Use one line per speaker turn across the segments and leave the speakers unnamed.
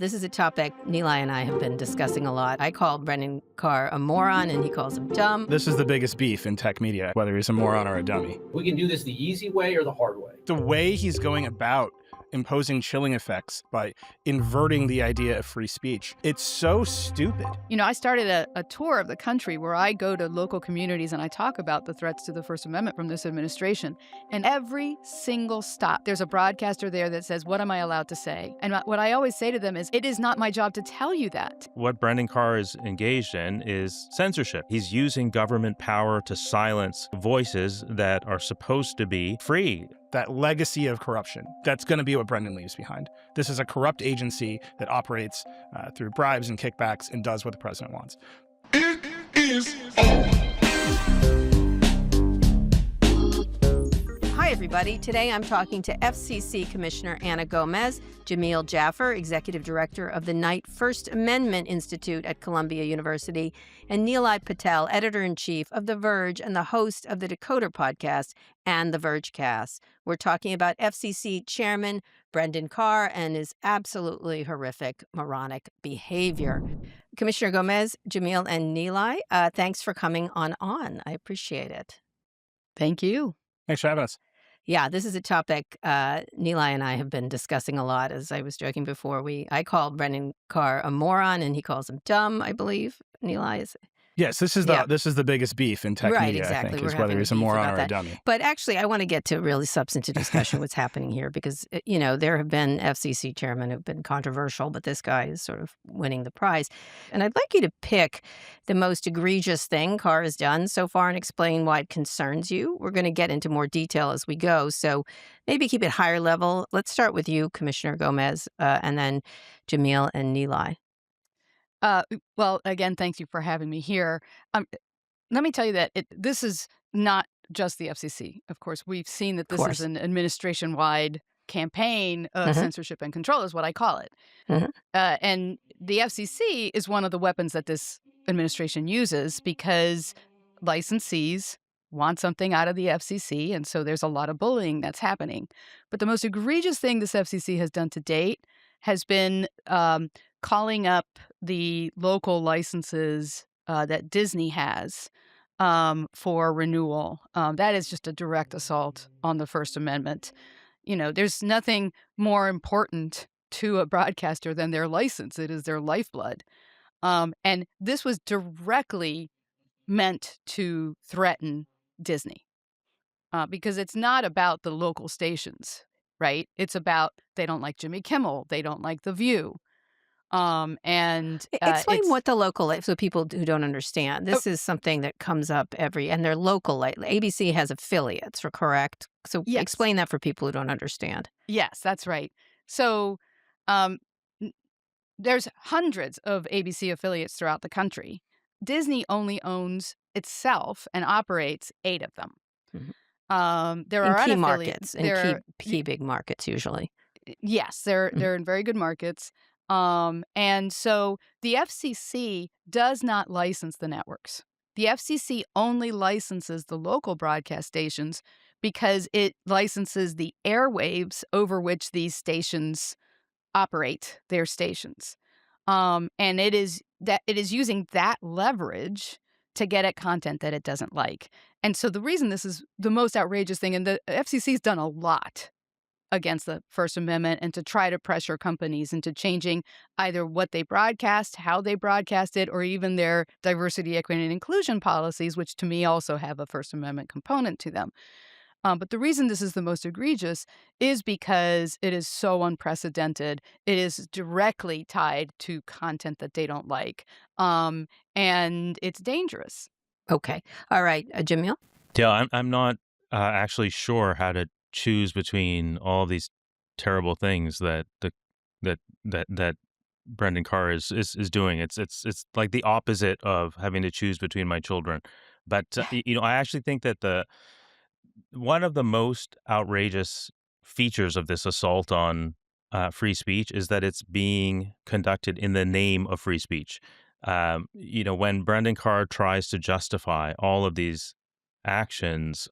This is a topic Nilay and I have been discussing a lot. I call Brendan Carr a moron, and he calls him dumb.
This is the biggest beef in tech media, whether he's a moron or a dummy.
We can do this the easy way or the hard way.
The way he's going about imposing chilling effects by inverting the idea of free speech, it's so stupid.
You know, I started a tour of the country where I go to local communities and I talk about the threats to the First Amendment from this administration. And every single stop, there's a broadcaster there that says, what am I allowed to say? And what I always say to them is, it is not my job to tell you that.
What Brendan Carr is engaged in is censorship. He's using government power to silence voices that are supposed to be free.
That legacy of corruption, that's going to be what Brendan leaves behind. This is a corrupt agency that operates through bribes and kickbacks and does what the president wants.
It is on.
Hi, everybody. Today I'm talking to FCC Commissioner Anna Gomez, Jameel Jaffer, Executive Director of the Knight First Amendment Institute at Columbia University, and Nilay Patel, Editor-in-Chief of The Verge and the host of the Decoder podcast and the Verge cast. We're talking about FCC Chairman Brendan Carr and his absolutely horrific, moronic behavior. Commissioner Gomez, Jameel, and Nilay, thanks for coming on. I appreciate it.
Thank you.
Thanks for having us.
Yeah, this is a topic Nilay and I have been discussing a lot. As I was joking before, I call Brendan Carr a moron, and he calls him dumb, I believe. Nilay is...
Yes, this is the biggest beef in tech media,
exactly.
I think,
We're
is whether
having
he's a
beef
moron
about
or a
that.
dummy.
But actually, I want to get to a really substantive discussion what's happening here because, you know, there have been FCC chairmen who've been controversial, but this guy is sort of winning the prize. And I'd like you to pick the most egregious thing Carr has done so far and explain why it concerns you. We're going to get into more detail as we go, so maybe keep it higher level. Let's start with you, Commissioner Gomez, and then Jameel and Nilay.
Well, again, thank you for having me here. Let me tell you that this is not just the FCC. Of course, we've seen that this is an administration-wide campaign of censorship and control is what I call it. And the FCC is one of the weapons that this administration uses because licensees want something out of the FCC, and so there's a lot of bullying that's happening. But the most egregious thing this FCC has done to date has been calling up the local licenses that Disney has for renewal. That is just a direct assault on the First Amendment. You know, there's nothing more important to a broadcaster than their license. It is their lifeblood. And this was directly meant to threaten Disney because it's not about the local stations, right? It's about they don't like Jimmy Kimmel. They don't like The View.
Explain what the local, so people who don't understand. This is something that comes up and they're local. ABC has affiliates, correct? So
yes.
Explain that for people who don't understand.
Yes, that's right. So there's hundreds of ABC affiliates throughout the country. Disney only owns itself and operates 8 of them. There are
key
unaffiliated
markets, and key big markets usually.
Yes, they're in very good markets. And so the FCC does not license the networks. The FCC only licenses the local broadcast stations because it licenses the airwaves over which these stations operate their stations. And it is using that leverage to get at content that it doesn't like. And so the reason this is the most outrageous thing, and the FCC's done a lot against the First Amendment and to try to pressure companies into changing either what they broadcast, how they broadcast it, or even their diversity, equity, and inclusion policies, which to me also have a First Amendment component to them. But the reason this is the most egregious is because it is so unprecedented. It is directly tied to content that they don't like. And it's dangerous.
Okay. All right. Jameel?
Yeah, I'm not actually sure how to choose between all these terrible things that Brendan Carr is doing. It's like the opposite of having to choose between my children. But I actually think that one of the most outrageous features of this assault on free speech is that it's being conducted in the name of free speech. When Brendan Carr tries to justify all of these actions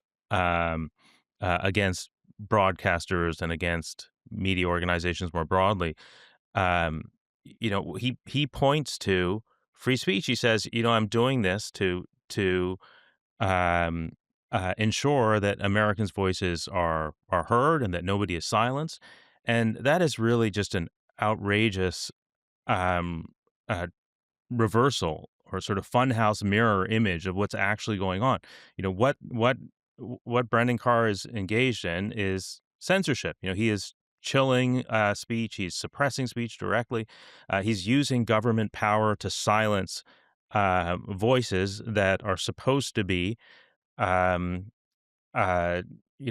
against broadcasters and against media organizations more broadly, he points to free speech. He says, I'm doing this to um, ensure that Americans' voices are heard and that nobody is silenced. And that is really just an outrageous um, uh, reversal or sort of funhouse mirror image of what's actually going on. What Brendan Carr is engaged in is censorship. He is chilling speech. He's suppressing speech directly. He's using government power to silence voices that are supposed to be um, uh,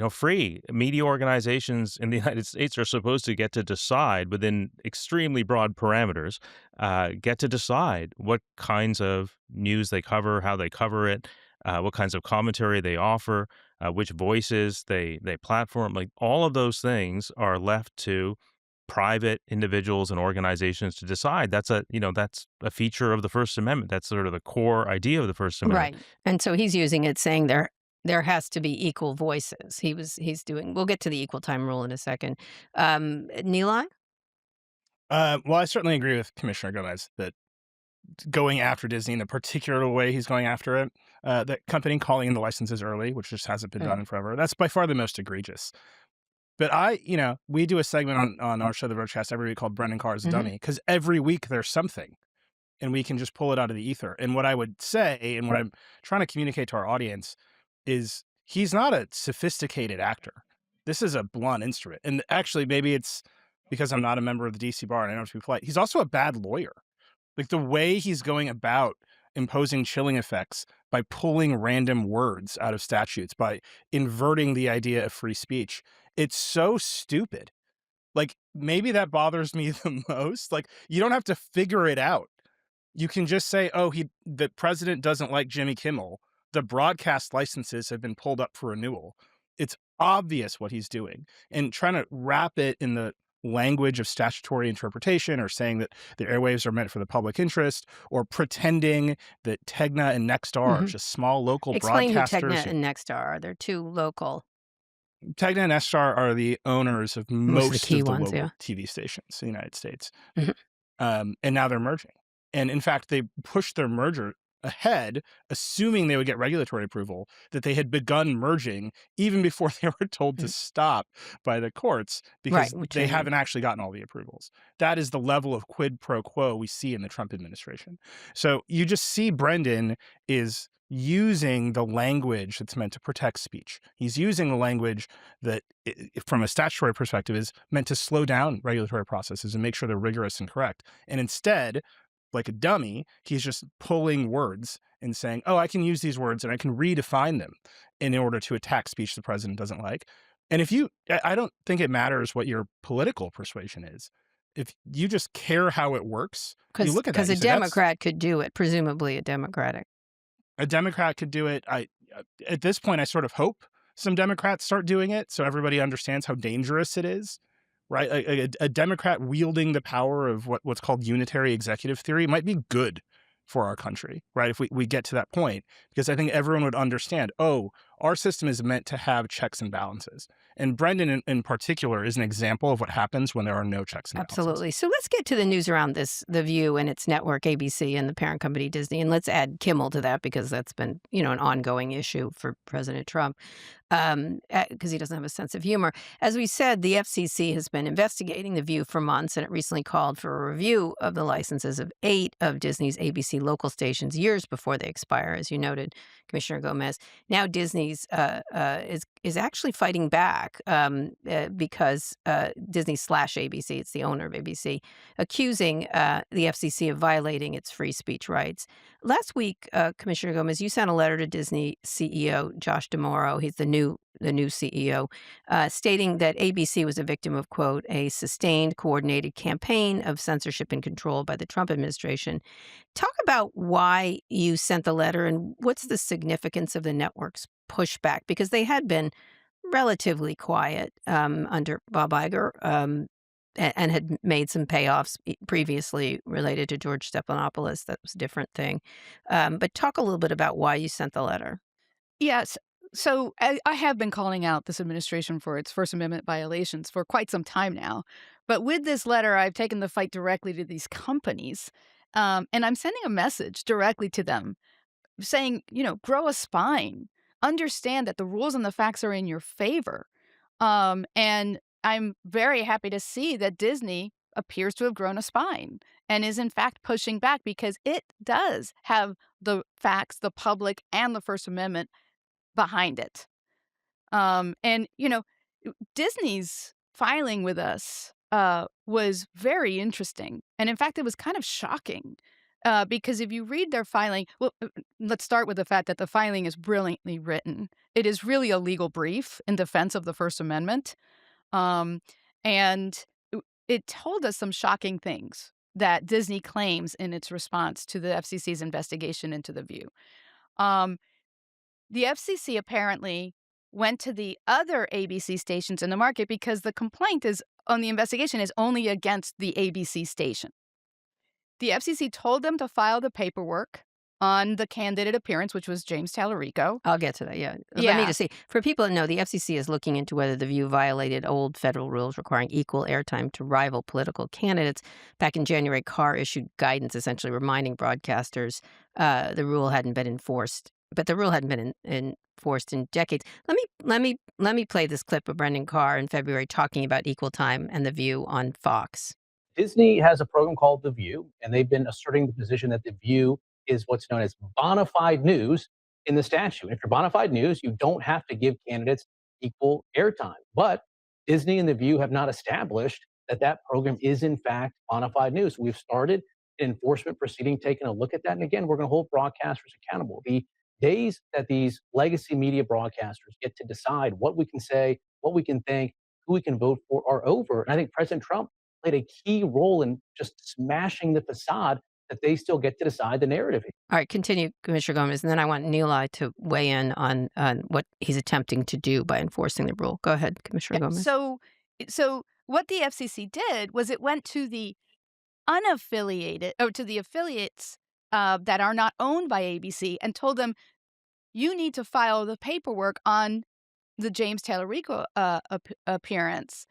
free. Media organizations in the United States are supposed to get to decide within extremely broad parameters, get to decide what kinds of news they cover, how they cover it, what kinds of commentary they offer, which voices they platform. Like all of those things are left to private individuals and organizations to decide. That's a feature of the First Amendment. That's sort of the core idea of the First Amendment.
Right. And so he's using it saying there has to be equal voices. We'll get to the equal time rule in a second. Nilay?
Well, I certainly agree with Commissioner Gomez that going after Disney in the particular way he's going after it, that company calling in the licenses early, which just hasn't been done in forever, that's by far the most egregious. But we do a segment on our show, the Vergecast, every week called Brendan Carr is a Dummy, because every week there's something, and we can just pull it out of the ether. And what I would say, and what I'm trying to communicate to our audience, is he's not a sophisticated actor. This is a blunt instrument. And actually, maybe it's because I'm not a member of the DC bar and I don't have to be polite. He's also a bad lawyer. Like the way he's going about imposing chilling effects by pulling random words out of statutes, by inverting the idea of free speech. It's so stupid. Like maybe that bothers me the most. Like you don't have to figure it out. You can just say, the president doesn't like Jimmy Kimmel. The broadcast licenses have been pulled up for renewal. It's obvious what he's doing, and trying to wrap it in the language of statutory interpretation, or saying that the airwaves are meant for the public interest, or pretending that Tegna and Nexstar are just small local
Explain
broadcasters.
Explain who Tegna and Nexstar are. They're two local.
Tegna and Nexstar are the owners of most of the
ones,
local TV stations in the United States. And now they're merging. And in fact, they pushed their merger ahead, assuming they would get regulatory approval, that they had begun merging even before they were told to stop by the courts, because they haven't actually gotten all the approvals. That is the level of quid pro quo we see in the Trump administration. So you just see Brendan is using the language that's meant to protect speech. He's using the language that, from a statutory perspective, is meant to slow down regulatory processes and make sure they're rigorous and correct. And instead, like a dummy, he's just pulling words and saying, I can use these words and I can redefine them in order to attack speech the president doesn't like. And I don't think it matters what your political persuasion is. If you just care how it works, you look at that.
Because a Democrat could do it, presumably a Democrat could do it. At this point, I sort of hope some Democrats start doing it so everybody understands how dangerous it is. Right, a Democrat wielding the power of what's called unitary executive theory might be good for our country, right? If we get to that point, because I think everyone would understand, our system is meant to have checks and balances. And Brendan in particular is an example of what happens when there are no checks and balances. Absolutely. So let's get to the news around The View and its network, ABC, and the parent company, Disney. And let's add Kimmel to that, because that's been, an ongoing issue for President Trump, because he doesn't have a sense of humor. As we said, the FCC has been investigating The View for months, and it recently called for a review of the licenses of 8 of Disney's ABC local stations years before they expire, as you noted, Commissioner Gomez. Now Disney's is actually fighting back because Disney/ABC, it's the owner of ABC, accusing the FCC of violating its free speech rights. Last week, Commissioner Gomez, you sent a letter to Disney CEO Josh D'Amaro. He's the new CEO, stating that ABC was a victim of, quote, a sustained, coordinated campaign of censorship and control by the Trump administration. Talk about why you sent the letter and what's the significance of the network's pushback, because they had been relatively quiet under Bob Iger and had made some payoffs previously related to George Stephanopoulos. That was a different thing. But talk a little bit about why you sent the letter.
Yes. So I have been calling out this administration for its First Amendment violations for quite some time now. But with this letter, I've taken the fight directly to these companies, and I'm sending a message directly to them saying, grow a spine. Understand that the rules and the facts are in your favor. And I'm very happy to see that Disney appears to have grown a spine and is in fact pushing back because it does have the facts, the public, and the First Amendment behind it. And Disney's filing with us was very interesting. And in fact, it was kind of shocking because if you read their filing, well, let's start with the fact that the filing is brilliantly written. It is really a legal brief in defense of the First Amendment. And it told us some shocking things that Disney claims in its response to the FCC's investigation into The View. The FCC apparently went to the other ABC stations in the market because the complaint on the investigation is only against the ABC station. The FCC told them to file the paperwork on the candidate appearance, which was James Tallarico.
I'll get to that, yeah. Let me just say, for people that know, the FCC is looking into whether The View violated old federal rules requiring equal airtime to rival political candidates. Back in January, Carr issued guidance essentially reminding broadcasters the rule hadn't been enforced. But the rule hadn't been enforced in decades. Let me play this clip of Brendan Carr in February talking about equal time and The View on Fox.
Disney has a program called The View, and they've been asserting the position that The View is what's known as bona fide news in the statute. If you're bona fide news, you don't have to give candidates equal airtime. But Disney and The View have not established that program is in fact bona fide news. We've started an enforcement proceeding, taking a look at that. And again, we're going to hold broadcasters accountable. The days that these legacy media broadcasters get to decide what we can say, what we can think, who we can vote for are over. And I think President Trump played a key role in just smashing the facade that they still get to decide the narrative.
All right, continue, Commissioner Gomez, and then I want Nilay to weigh in on what he's attempting to do by enforcing the rule. Go ahead, Commissioner Gomez.
So what the FCC did was it went to the unaffiliated, or to the affiliates that are not owned by ABC and told them, you need to file the paperwork on the James Tallarico appearance.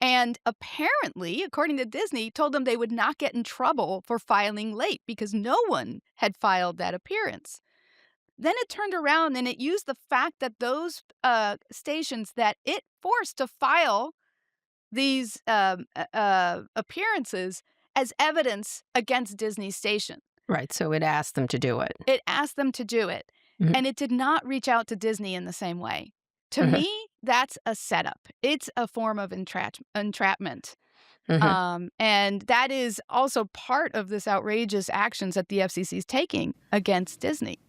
And apparently, according to Disney, told them they would not get in trouble for filing late because no one had filed that appearance. Then it turned around and it used the fact that those stations that it forced to file these appearances as evidence against Disney's station.
Right, so it asked them to do it.
It asked them to do it.
Mhm.
And it did not reach out to Disney in the same way. To me, that's a setup. It's a form of entrapment. And that is also part of this outrageous actions that the FCC is taking against Disney.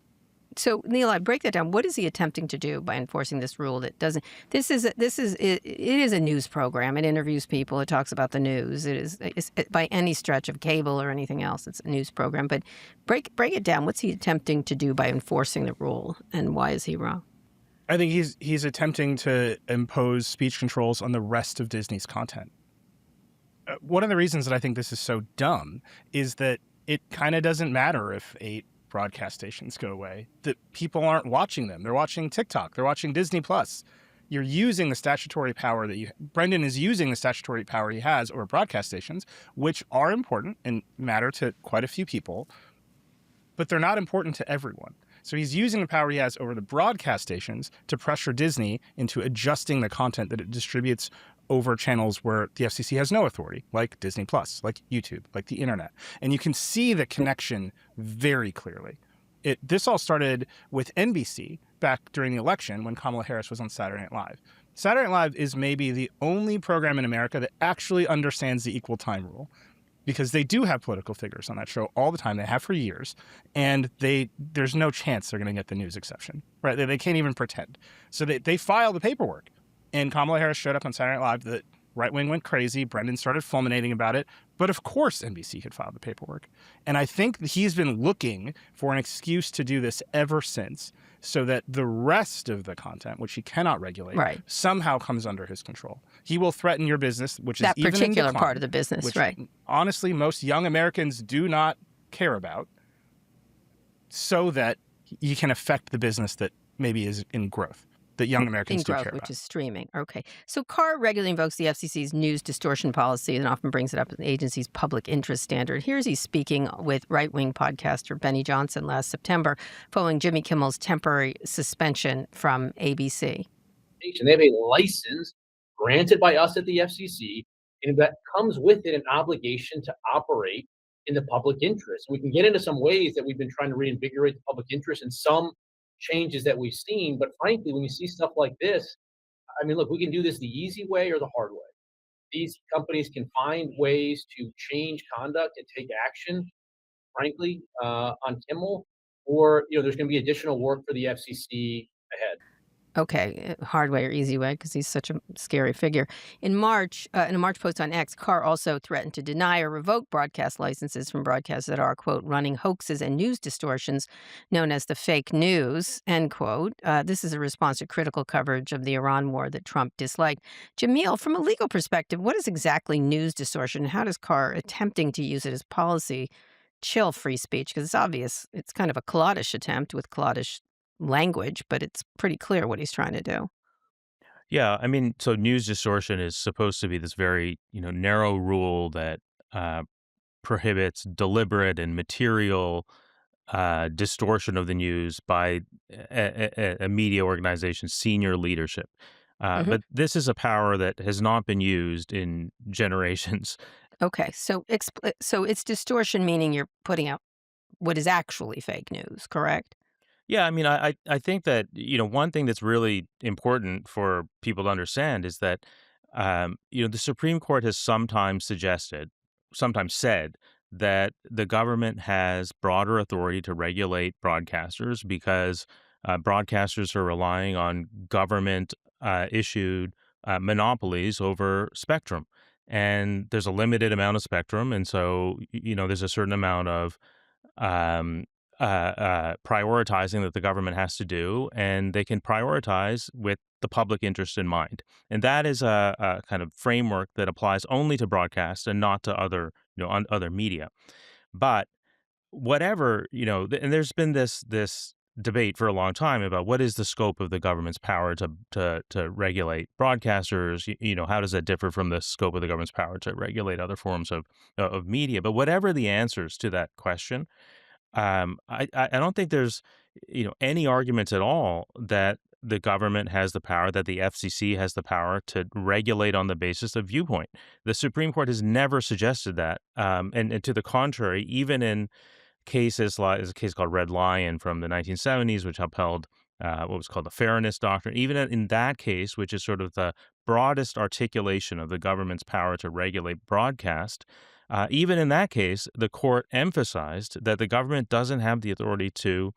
So, Nilay, break that down. What is he attempting to do by enforcing this rule that doesn't? It is a news program. It interviews people. It talks about the news. It's by any stretch of cable or anything else. It's a news program. But break it down. What's he attempting to do by enforcing the rule, and why is he wrong?
I think he's attempting to impose speech controls on the rest of Disney's content. One of the reasons that I think this is so dumb is that it kind of doesn't matter if 8 broadcast stations go away, that people aren't watching them. They're watching TikTok. They're watching Disney Plus. You're using the statutory power Brendan is using the statutory power he has over broadcast stations, which are important and matter to quite a few people, but they're not important to everyone. So he's using the power he has over the broadcast stations to pressure Disney into adjusting the content that it distributes over channels where the FCC has no authority, like Disney Plus, like YouTube, like the internet. And you can see the connection very clearly. This all started with NBC back during the election when Kamala Harris was on Saturday Night Live. Saturday Night Live is maybe the only program in America that actually understands the equal time rule, because they do have political figures on that show all the time. They have for years, and there's no chance they're going to get the news exception, right? They can't even pretend. So they file the paperwork, and Kamala Harris showed up on Saturday Night Live. The right wing went crazy. Brendan started fulminating about it, but of course NBC had filed the paperwork. And I think he's been looking for an excuse to do this ever since, so that the rest of the content, which he cannot regulate, somehow comes under his control. He will threaten your business, which is
that
even
particular
in decline,
part of the business,
which,
right?
Honestly, most young Americans do not care about, so that he can affect the business that maybe is in growth. that young Americans
in
do
growth,
care
which
about.
is streaming. Okay. So Carr regularly invokes the FCC's news distortion policy and often brings it up as the agency's public interest standard. Here's he speaking with right-wing podcaster Benny Johnson last September following Jimmy Kimmel's temporary suspension from ABC.
They have a license granted by us at the FCC, and that comes with it an obligation to operate in the public interest. We can get into some ways that we've been trying to reinvigorate the public interest and some changes that we've seen. But frankly, when you see stuff like this, I mean, look, we can do this the easy way or the hard way. These companies can find ways to change conduct and take action, frankly, on Kimmel, or there's going to be additional work for the FCC ahead.
Okay, hard way or easy way, because he's such a scary figure. In March, in a March post on X, Carr also threatened to deny or revoke broadcast licenses from broadcasts that are, quote, running hoaxes and news distortions known as the fake news, end quote. This is a response to critical coverage of the Iran war that Trump disliked. Jameel, from a legal perspective, what is exactly news distortion? How does Carr attempting to use it as policy chill free speech? Because it's obvious it's kind of a cloddish attempt with cloddish language, but it's pretty clear what he's trying to do.
Yeah, I mean, so news distortion is supposed to be this very, narrow rule that uh, prohibits deliberate and material distortion of the news by a media organization's senior leadership.
Hmm.
But this is a power that has not been used in generations.
Okay, so so it's distortion, meaning you're putting out what is actually fake news, correct?
Yeah, I mean, I think that, one thing that's really important for people to understand is that, the Supreme Court has sometimes said that the government has broader authority to regulate broadcasters because broadcasters are relying on government issued monopolies over spectrum. And there's a limited amount of spectrum. And so, there's a certain amount of um, prioritizing that the government has to do, and they can prioritize with the public interest in mind. And that is a kind of framework that applies only to broadcast and not to other, other media. But whatever, and there's been this debate for a long time about what is the scope of the government's power to regulate broadcasters. How does that differ from the scope of the government's power to regulate other forms of media? But whatever the answers to that question, I don't think there's, any arguments at all that the government has the power, that the FCC has the power to regulate on the basis of viewpoint. The Supreme Court has never suggested that. And to the contrary, even in cases like there's a case called Red Lion from the 1970s, which upheld what was called the fairness doctrine. Even in that case, which is sort of the broadest articulation of the government's power to regulate broadcast, even in that case, the court emphasized that the government doesn't have the authority to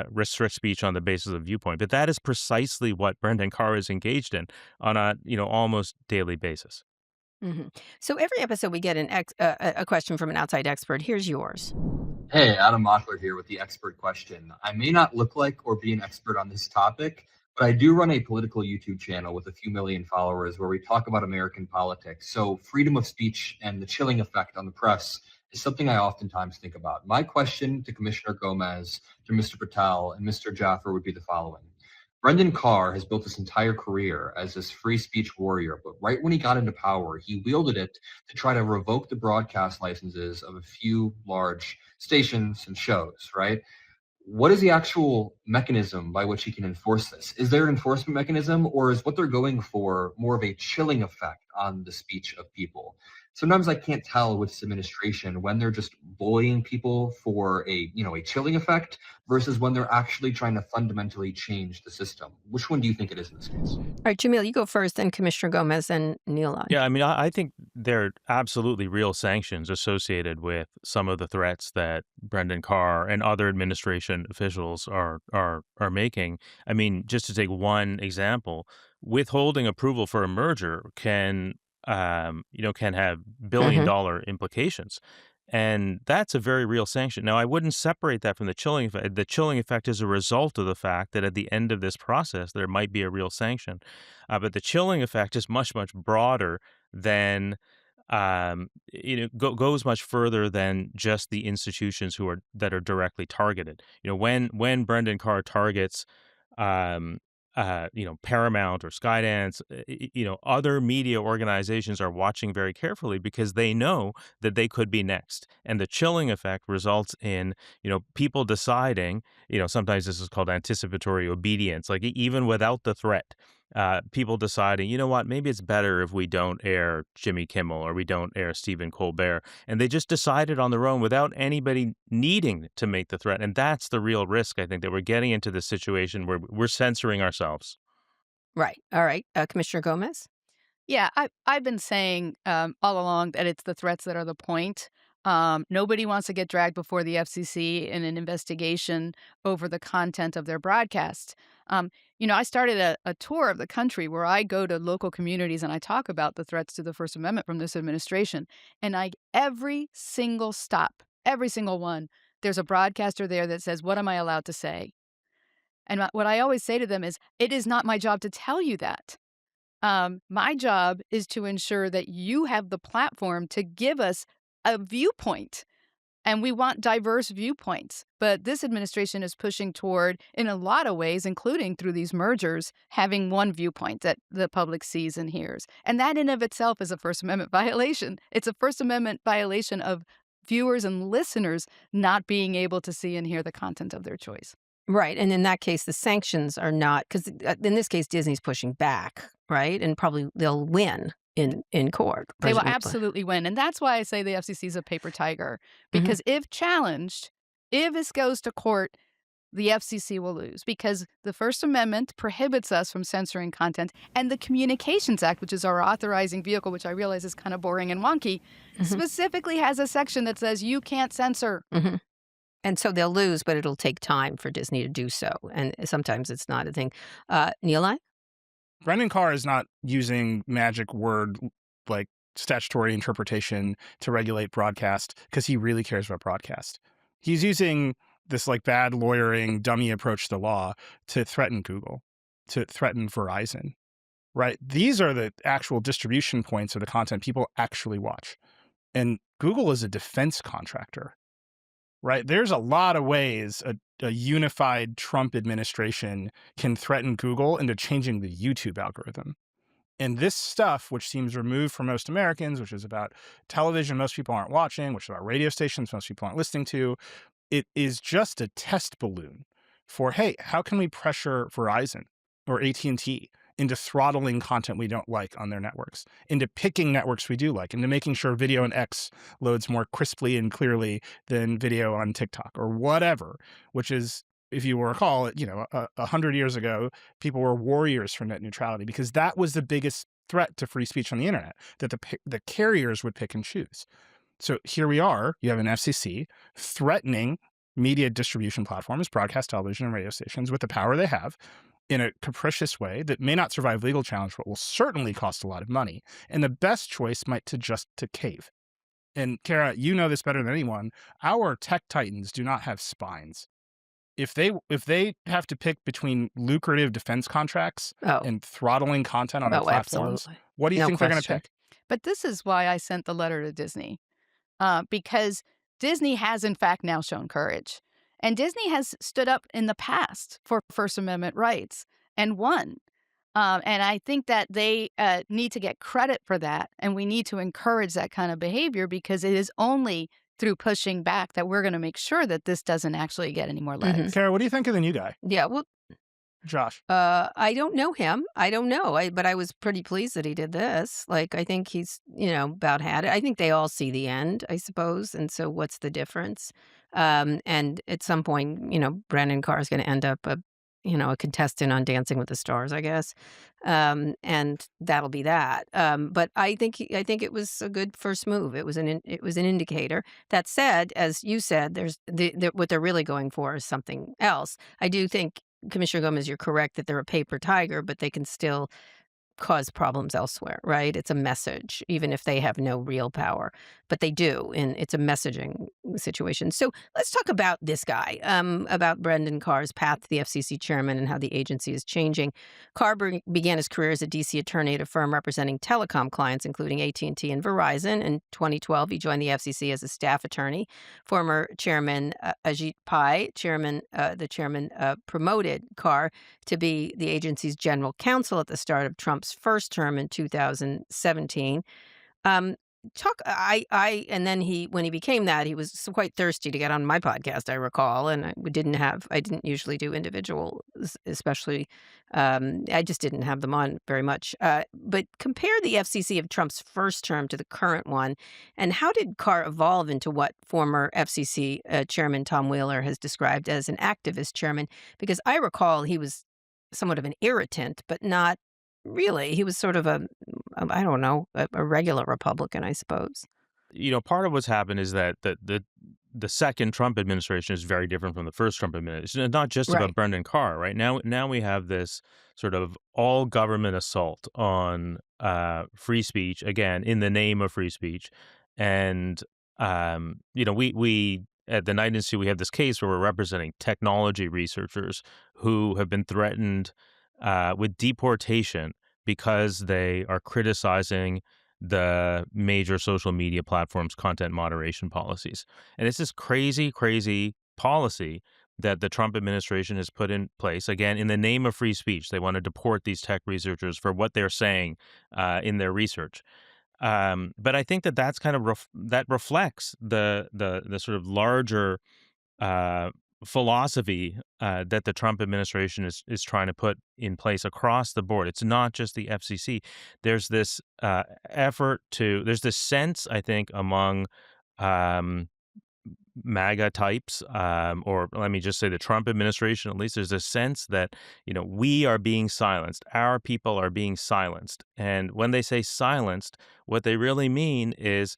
restrict speech on the basis of viewpoint. But that is precisely what Brendan Carr is engaged in on a almost daily basis.
Hmm. So every episode we get a question from an outside expert. Here's yours.
Hey, Adam Mockler here with the expert question. I may not look like or be an expert on this topic, but I do run a political YouTube channel with a few million followers where we talk about American politics. So freedom of speech and the chilling effect on the press is something I oftentimes think about. My question to Commissioner Gomez, to Mr. Patel, and Mr. Jaffer would be the following. Brendan Carr has built his entire career as this free speech warrior, but right when he got into power, he wielded it to try to revoke the broadcast licenses of a few large stations and shows, right? What is the actual mechanism by which he can enforce this? Is there an enforcement mechanism, or is what they're going for more of a chilling effect on the speech of people? Sometimes I can't tell with this administration when they're just bullying people for a chilling effect versus when they're actually trying to fundamentally change the system. Which one do you think it is in this case?
All right, Jameel, you go first, then Commissioner Gomez, and Nilay.
Yeah, I mean, I think there are absolutely real sanctions associated with some of the threats that Brendan Carr and other administration officials are making. I mean, just to take one example, withholding approval for a merger can have billion-dollar implications. And that's a very real sanction. Now, I wouldn't separate that from the chilling effect. The chilling effect is a result of the fact that at the end of this process, there might be a real sanction. But the chilling effect is much, much broader than, goes much further than just the institutions that are directly targeted. When Brendan Carr targets Paramount or Skydance, other media organizations are watching very carefully because they know that they could be next. And the chilling effect results in, people deciding, sometimes this is called anticipatory obedience, like even without the threat. People deciding, you know what, maybe it's better if we don't air Jimmy Kimmel or we don't air Stephen Colbert. And they just decided on their own without anybody needing to make the threat. And that's the real risk, I think, that we're getting into this situation where we're censoring ourselves.
Right. All right. Commissioner Gomez?
Yeah, I've been saying all along that it's the threats that are the point. Nobody wants to get dragged before the FCC in an investigation over the content of their broadcast. I started a tour of the country where I go to local communities and I talk about the threats to the First Amendment from this administration. And every single stop, every single one, there's a broadcaster there that says, "What am I allowed to say?" And what I always say to them is, "It is not my job to tell you that. My job is to ensure that you have the platform to give us a viewpoint. And we want diverse viewpoints. But this administration is pushing toward, in a lot of ways, including through these mergers, having one viewpoint that the public sees and hears. And that in of itself is a First Amendment violation. It's a First Amendment violation of viewers and listeners not being able to see and hear the content of their choice.
Right. And in that case, the sanctions are not, because in this case, Disney's pushing back, right? And probably they'll win in court.
They will
presumably.
absolutely win. And that's why I say the FCC is a paper tiger. Because if challenged, if this goes to court, the FCC will lose. Because the First Amendment prohibits us from censoring content. And the Communications Act, which is our authorizing vehicle, which I realize is kind of boring and wonky, specifically has a section that says you can't censor.
And so they'll lose, but it'll take time for Disney to do so. And sometimes it's not a thing. Nilay?
Brendan Carr is not using magic word like statutory interpretation to regulate broadcast because he really cares about broadcast. He's using this like bad lawyering dummy approach to law to threaten Google, to threaten Verizon, right? These are the actual distribution points of the content people actually watch. And Google is a defense contractor. Right. There's a lot of ways a unified Trump administration can threaten Google into changing the YouTube algorithm. And this stuff, which seems removed from most Americans, which is about television most people aren't watching, which is about radio stations most people aren't listening to, it is just a test balloon for, hey, how can we pressure Verizon or AT&T into throttling content we don't like on their networks, into picking networks we do like, into making sure video on X loads more crisply and clearly than video on TikTok or whatever, which is, if you will recall, 100 years ago, people were warriors for net neutrality because that was the biggest threat to free speech on the internet, that the carriers would pick and choose. So here we are, you have an FCC threatening media distribution platforms, broadcast television and radio stations with the power they have, in a capricious way that may not survive legal challenge, but will certainly cost a lot of money. And the best choice might just to cave. And Kara, you know this better than anyone. Our tech titans do not have spines. If they have to pick between lucrative defense contracts and throttling content on their platforms,
absolutely.
what do you think they're going to pick?
But this is why I sent the letter to Disney, because Disney has, in fact, now shown courage. And Disney has stood up in the past for First Amendment rights and won. And I think that they need to get credit for that. And we need to encourage that kind of behavior because it is only through pushing back that we're going to make sure that this doesn't actually get any more legs.
Kara, what do you think of the new guy?
Yeah, well,
Josh.
I don't know him. I don't know. But I was pretty pleased that he did this. Like, I think he's, about had it. I think they all see the end, I suppose. And so what's the difference? And at some point, Brendan Carr is going to end up a contestant on Dancing with the Stars, I guess. And that'll be that. But I think it was a good first move. It was an indicator. That said, as you said, there's what they're really going for is something else. I do think, Commissioner Gomez, you're correct that they're a paper tiger, but they can still cause problems elsewhere, right? It's a message, even if they have no real power. But they do, and it's a messaging situation. So let's talk about this guy, about Brendan Carr's path to the FCC chairman and how the agency is changing. Carr began his career as a D.C. attorney at a firm representing telecom clients, including AT&T and Verizon. In 2012, he joined the FCC as a staff attorney. Former Chairman Ajit Pai, the chairman, promoted Carr to be the agency's general counsel at the start of Trump's first term in 2017. And then when he became that, he was quite thirsty to get on my podcast, I recall, and I didn't usually do individuals, especially, I just didn't have them on very much. But compare the FCC of Trump's first term to the current one, and how did Carr evolve into what former FCC Chairman Tom Wheeler has described as an activist chairman? Because I recall he was somewhat of an irritant, but not really. He was sort of I don't know, a regular Republican, I suppose.
Part of what's happened is that the second Trump administration is very different from the first Trump administration. It's not just
Right.
about Brendan Carr, right? Now we have this sort of all government assault on free speech, again, in the name of free speech. And, we at the Knight Institute, we have this case where we're representing technology researchers who have been threatened with deportation because they are criticizing the major social media platforms' content moderation policies. And it's this crazy, crazy policy that the Trump administration has put in place, again, in the name of free speech. They want to deport these tech researchers for what they're saying in their research. But I think that's kind of that reflects the sort of larger philosophy that the Trump administration is trying to put in place across the board. It's not just the FCC. There's this there's this sense, I think, among MAGA types, or let me just say the Trump administration, at least, there's a sense that, we are being silenced. Our people are being silenced. And when they say silenced, what they really mean is,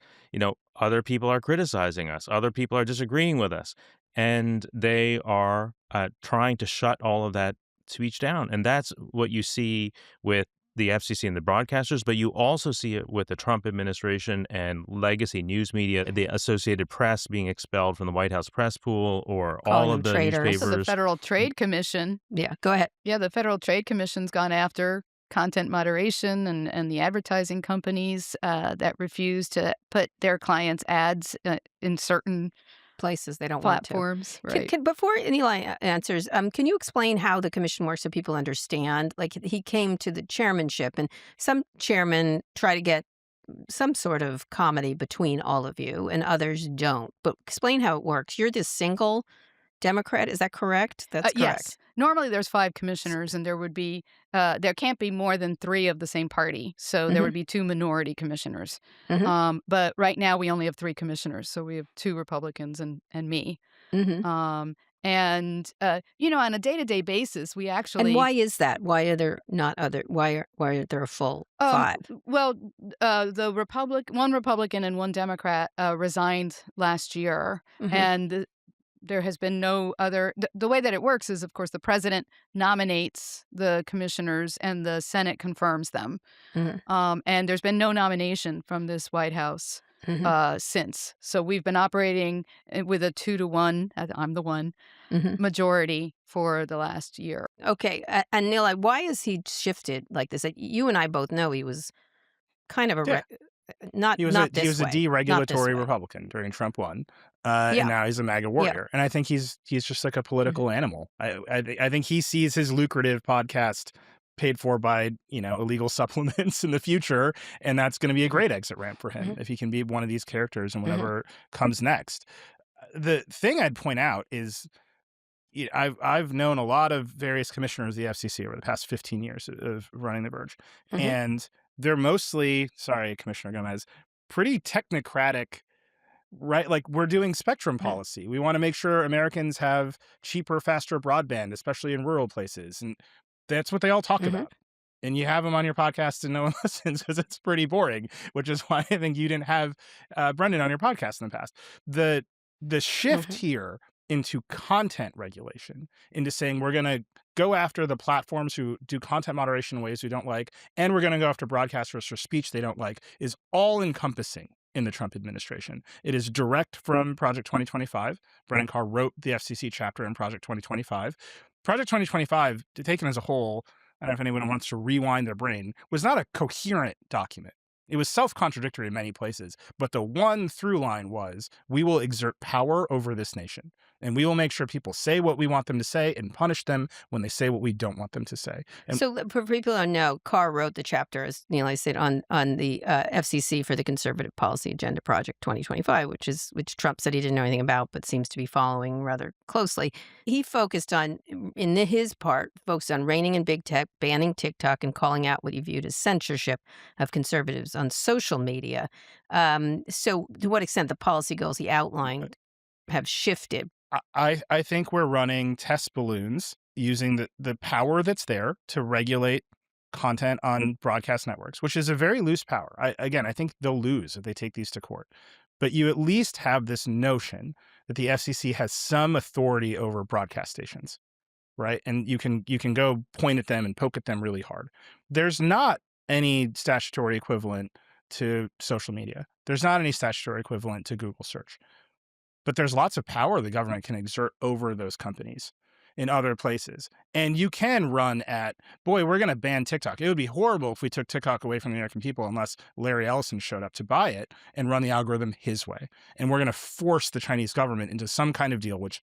other people are criticizing us. Other people are disagreeing with us. And they are trying to shut all of that speech down. And that's what you see with the FCC and the broadcasters, but you also see it with the Trump administration and legacy news media, the Associated Press being expelled from the White House press pool, or
Calling
all of
them
the
traitors.
newspapers.
Also, the Federal Trade Commission.
Yeah, go ahead.
Yeah, the Federal Trade Commission's gone after content moderation and the advertising companies that refuse to put their clients' ads in certain
Places they don't
platforms.
want to.
Right.
Before Nilay answers, can you explain how the commission works so people understand? Like, he came to the chairmanship, and some chairmen try to get some sort of comedy between all of you, and others don't. But explain how it works. You're this single Democrat, is that correct? That's correct.
Yes. Normally there's 5 commissioners, and there can't be more than 3 of the same party. So there would be 2 minority commissioners. But right now we only have 3 commissioners. So we have 2 Republicans and me. On a day-to-day basis, we actually.
And why is that? Why are there not other? Why are there a full 5?
Well, one Republican and one Democrat resigned last year, and there has been no other. The way that it works is, of course, the president nominates the commissioners and the Senate confirms them. And there's been no nomination from this White House since. So we've been operating with a 2-to-1, I'm the one, majority for the last year.
Okay. And Nilay, why has he shifted like this? You and I both know he was kind of
He was a deregulatory Republican during Trump 1. And now he's a MAGA warrior. And I think he's just like a political animal. I think he sees his lucrative podcast paid for by, illegal supplements in the future. And that's going to be a great exit ramp for him if he can be one of these characters and whatever comes next. The thing I'd point out is, I've known a lot of various commissioners of the FCC over the past 15 years of running the Verge. And they're mostly, sorry, Commissioner Gomez, pretty technocratic, right? Like, we're doing spectrum policy. We want to make sure Americans have cheaper, faster broadband, especially in rural places. And that's what they all talk about. And you have them on your podcast and no one listens because it's pretty boring, which is why I think you didn't have Brendan on your podcast in the past. The shift here into content regulation, into saying we're going to go after the platforms who do content moderation in ways we don't like, and we're going to go after broadcasters for speech they don't like, is all encompassing. in the Trump administration. It is direct from Project 2025. Brendan Carr wrote the FCC chapter in Project 2025. Project 2025, taken as a whole, I don't know if anyone wants to rewind their brain, was not a coherent document. It was self-contradictory in many places, but the one through line was, we will exert power over this nation, and we will make sure people say what we want them to say and punish them when they say what we don't want them to say. And
So for people who don't know, Carr wrote the chapter, as Nilay said, on the FCC for the Conservative Policy Agenda Project 2025, which Trump said he didn't know anything about, but seems to be following rather closely. He focused on, his part, reining in big tech, banning TikTok, and calling out what he viewed as censorship of conservatives on social media. So to what extent the policy goals he outlined have shifted?
I think we're running test balloons using the power that's there to regulate content on broadcast networks, which is a very loose power. I think they'll lose if they take these to court. But you at least have this notion that the FCC has some authority over broadcast stations, right? And you can go point at them and poke at them really hard. There's not any statutory equivalent to social media. There's not any statutory equivalent to Google search. But there's lots of power the government can exert over those companies in other places. And you can run at, boy, we're going to ban TikTok. It would be horrible if we took TikTok away from the American people unless Larry Ellison showed up to buy it and run the algorithm his way. And we're going to force the Chinese government into some kind of deal, which,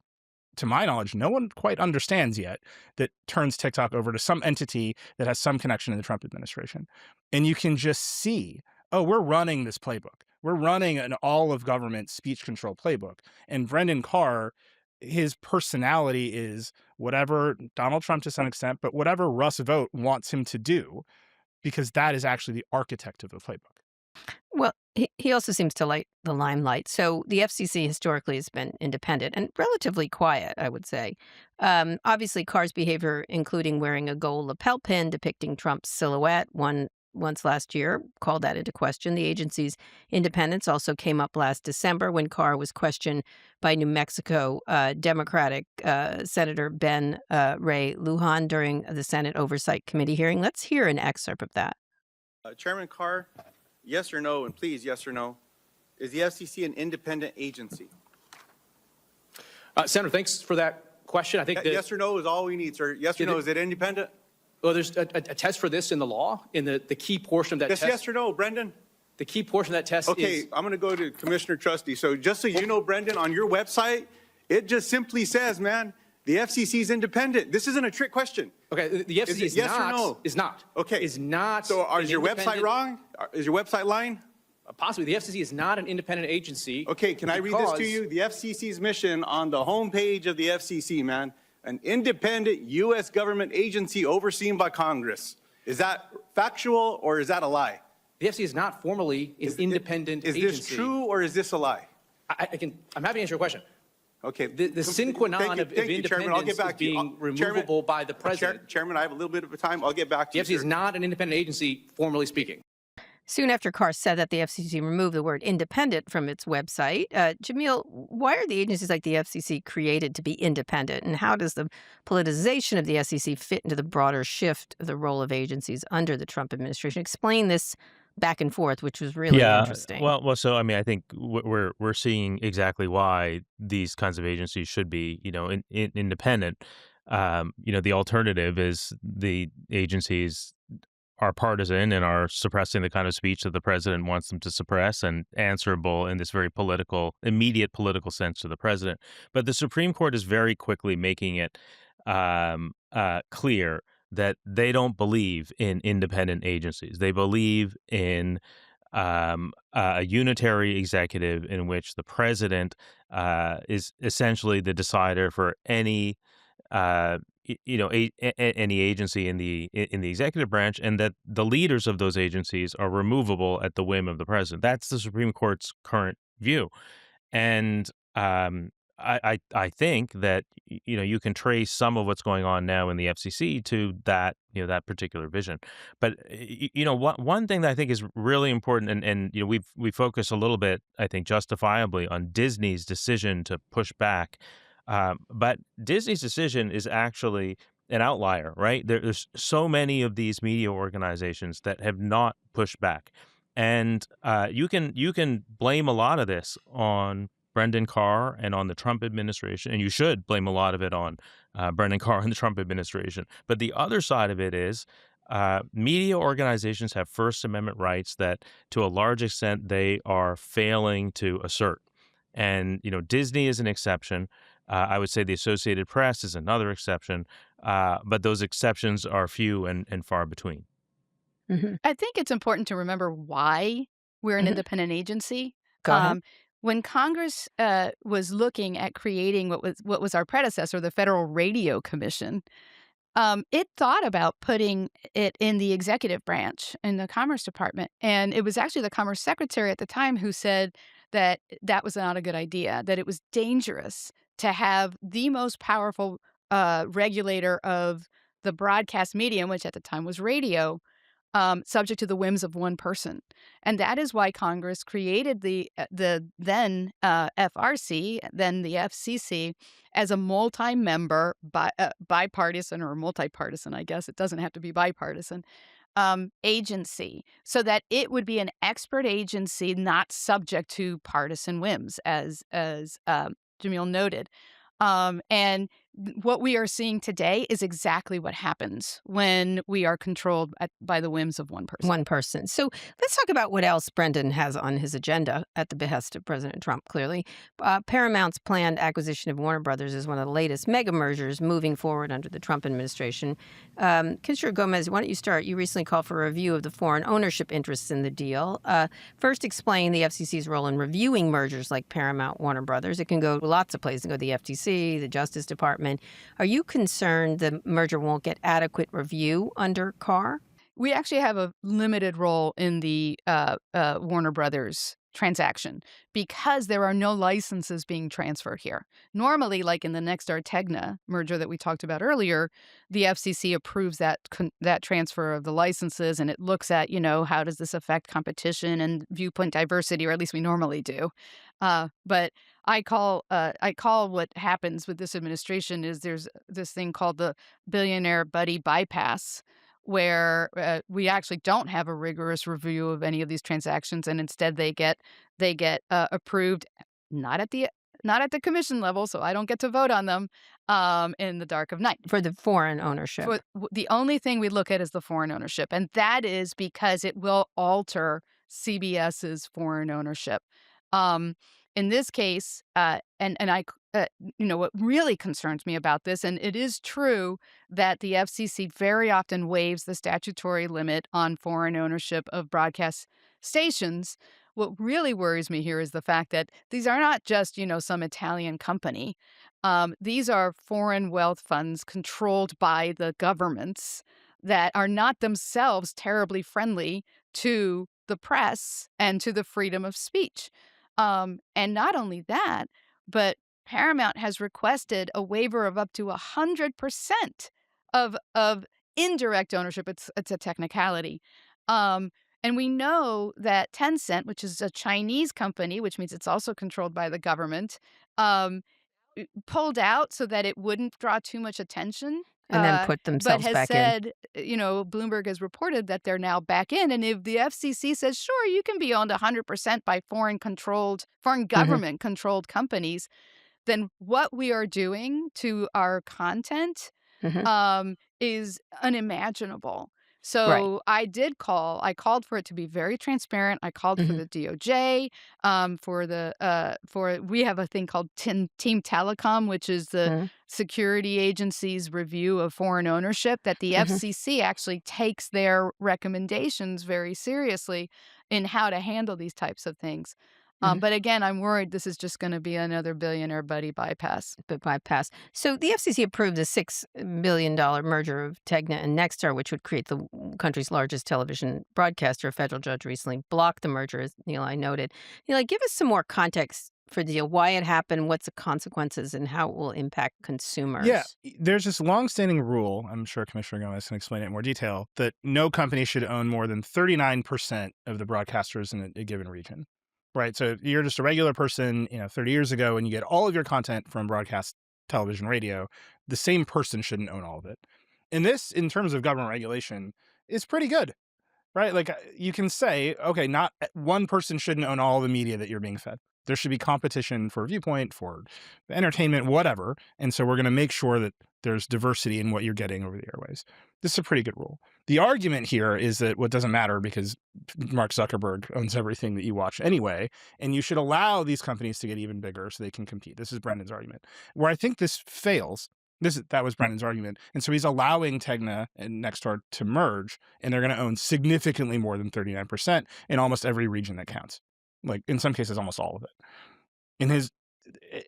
to my knowledge, no one quite understands yet, that turns TikTok over to some entity that has some connection to the Trump administration. And you can just see, oh, we're running this playbook. We're running an all-of-government speech control playbook. And Brendan Carr, his personality is whatever Donald Trump to some extent, but whatever Russ Vought wants him to do, because that is actually the architect of the playbook.
Well, he also seems to like the limelight. So the FCC historically has been independent and relatively quiet, I would say. Obviously, Carr's behavior, including wearing a gold lapel pin depicting Trump's silhouette, once last year, called that into question. The agency's independence also came up last December when Carr was questioned by New Mexico Democratic Senator Ben Ray Lujan during the Senate Oversight Committee hearing. Let's hear an excerpt of that.
Chairman Carr, yes or no, and please, yes or no, is the FCC an independent agency?
Senator, thanks for that question. I think that,
yes or no is all we need, sir. Yes or no, is it independent?
well, there's a test for this in the law, in the key portion of that
Yes,
test.
yes or no, Brendan?
The key portion of that test
Okay,
is...
I'm going to go to Commissioner Trusty. So just so you know, Brendan, on your website, it just simply says, man, the FCC is independent. This isn't a trick question.
Okay, the FCC is
yes
not.
or no?
Is not.
Okay.
Is not.
So
an
is your website
independent-
wrong? Is your website lying?
Possibly. The FCC is not an independent agency.
Okay, can I read this to
because-
you? The FCC's mission on the homepage of the FCC, man, an independent U.S. government agency overseen by Congress. Is that factual or is that a lie?
The FCC is not formally an independent
Is
agency.
this true or is this a lie?
I'm happy to answer your question.
Okay.
The sine qua non of
Thank you, Chairman. I'll
independence
get back
is
to you.
being removable by the president.
Chairman, I have a little bit of time. I'll get back to
The
you.
FCC is
sir.
not an independent agency, formally speaking.
Soon after Carr said that the FCC removed the word independent from its website, Jameel, why are the agencies like the FCC created to be independent? And how does the politicization of the SEC fit into the broader shift of the role of agencies under the Trump administration? Explain this back and forth, which was really interesting.
Well, so I mean, I think we're seeing exactly why these kinds of agencies should be, independent. The alternative is the agencies are partisan and are suppressing the kind of speech that the president wants them to suppress and answerable in this very immediate political sense to the president. But the Supreme Court is very quickly making it clear that they don't believe in independent agencies. They believe in a unitary executive in which the president is essentially the decider for any any agency in the executive branch, and that the leaders of those agencies are removable at the whim of the president. That's the Supreme Court's current view, and I think that you can trace some of what's going on now in the FCC to that that particular vision. But one thing that I think is really important, and we focus a little bit, I think, justifiably on Disney's decision to push back. But Disney's decision is actually an outlier, right? There's so many of these media organizations that have not pushed back. And you can blame a lot of this on Brendan Carr and on the Trump administration, and you should blame a lot of it on Brendan Carr and the Trump administration. But the other side of it is media organizations have First Amendment rights that, to a large extent, they are failing to assert. And Disney is an exception. I would say the Associated Press is another exception, but those exceptions are few and far between.
I think it's important to remember why we're an independent agency.
Go ahead.
When Congress was looking at creating what was our predecessor, the Federal Radio Commission, it thought about putting it in the executive branch in the Commerce Department. And it was actually the Commerce Secretary at the time who said that that was not a good idea, that it was dangerous to have the most powerful regulator of the broadcast medium, which at the time was radio, subject to the whims of one person. And that is why Congress created the then FRC, then the FCC, as a multi-member, bipartisan or multi-partisan, I guess. It doesn't have to be bipartisan, agency, so that it would be an expert agency not subject to partisan whims, as Jameel noted. And what we are seeing today is exactly what happens when we are controlled by the whims of one person.
One person. So let's talk about what else Brendan has on his agenda at the behest of President Trump, clearly. Paramount's planned acquisition of Warner Brothers is one of the latest mega mergers moving forward under the Trump administration. Commissioner Gomez, why don't you start? You recently called for a review of the foreign ownership interests in the deal. First, explain the FCC's role in reviewing mergers like Paramount Warner Brothers. It can go to lots of places. It can go to the FTC, the Justice Department. Are you concerned the merger won't get adequate review under Carr?
We actually have a limited role in the Warner Brothers transaction because there are no licenses being transferred here. Normally, like in the Nexstar-Tegna merger that we talked about earlier, the FCC approves that transfer of the licenses, and it looks at, how does this affect competition and viewpoint diversity, or at least we normally do. But I call what happens with this administration is there's this thing called the billionaire buddy bypass, where we actually don't have a rigorous review of any of these transactions, and instead they get approved not at the commission level, so I don't get to vote on them in the dark of night.
For the foreign ownership.
The only thing we look at is the foreign ownership, and that is because it will alter CBS's foreign ownership. In this case, and I, what really concerns me about this, and it is true that the FCC very often waives the statutory limit on foreign ownership of broadcast stations. What really worries me here is the fact that these are not just, some Italian company. These are foreign wealth funds controlled by the governments that are not themselves terribly friendly to the press and to the freedom of speech. And not only that, but Paramount has requested a waiver of up to 100% of indirect ownership. It's a technicality. And we know that Tencent, which is a Chinese company, which means it's also controlled by the government, pulled out so that it wouldn't draw too much attention.
And then put themselves
but has
back in.
said, Bloomberg has reported that they're now back in. And if the FCC says, sure, you can be owned 100% by foreign government controlled companies, then what we are doing to our content is unimagiable. So I called for it to be very transparent. I called for the DOJ, we have a thing called Team Telecom, which is the security agency's review of foreign ownership, that the FCC actually takes their recommendations very seriously in how to handle these types of things. But again, I'm worried this is just going to be another billionaire buddy bypass.
So the FCC approved a $6 billion merger of Tegna and Nexstar, which would create the country's largest television broadcaster. A federal judge recently blocked the merger, as Nilay noted. Nilay, give us some more context for the deal, why it happened, what's the consequences, and how it will impact consumers.
Yeah, there's this longstanding rule, I'm sure Commissioner Gomez can explain it in more detail, that no company should own more than 39% of the broadcasters in a given region. Right. So if you're just a regular person, 30 years ago, and you get all of your content from broadcast television, radio, the same person shouldn't own all of it. And this, in terms of government regulation, is pretty good. right? Like you can say, okay, not one person shouldn't own all the media that you're being fed. There should be competition for viewpoint, for entertainment, whatever. And so we're going to make sure that there's diversity in what you're getting over the airways. This is a pretty good rule. The argument here is that what doesn't matter because Mark Zuckerberg owns everything that you watch anyway, and you should allow these companies to get even bigger so they can compete. This is Brendan's argument. Where I think this fails, that was Brendan's argument. And so he's allowing Tegna and Nextdoor to merge, and they're going to own significantly more than 39% in almost every region that counts. Like in some cases, almost all of it.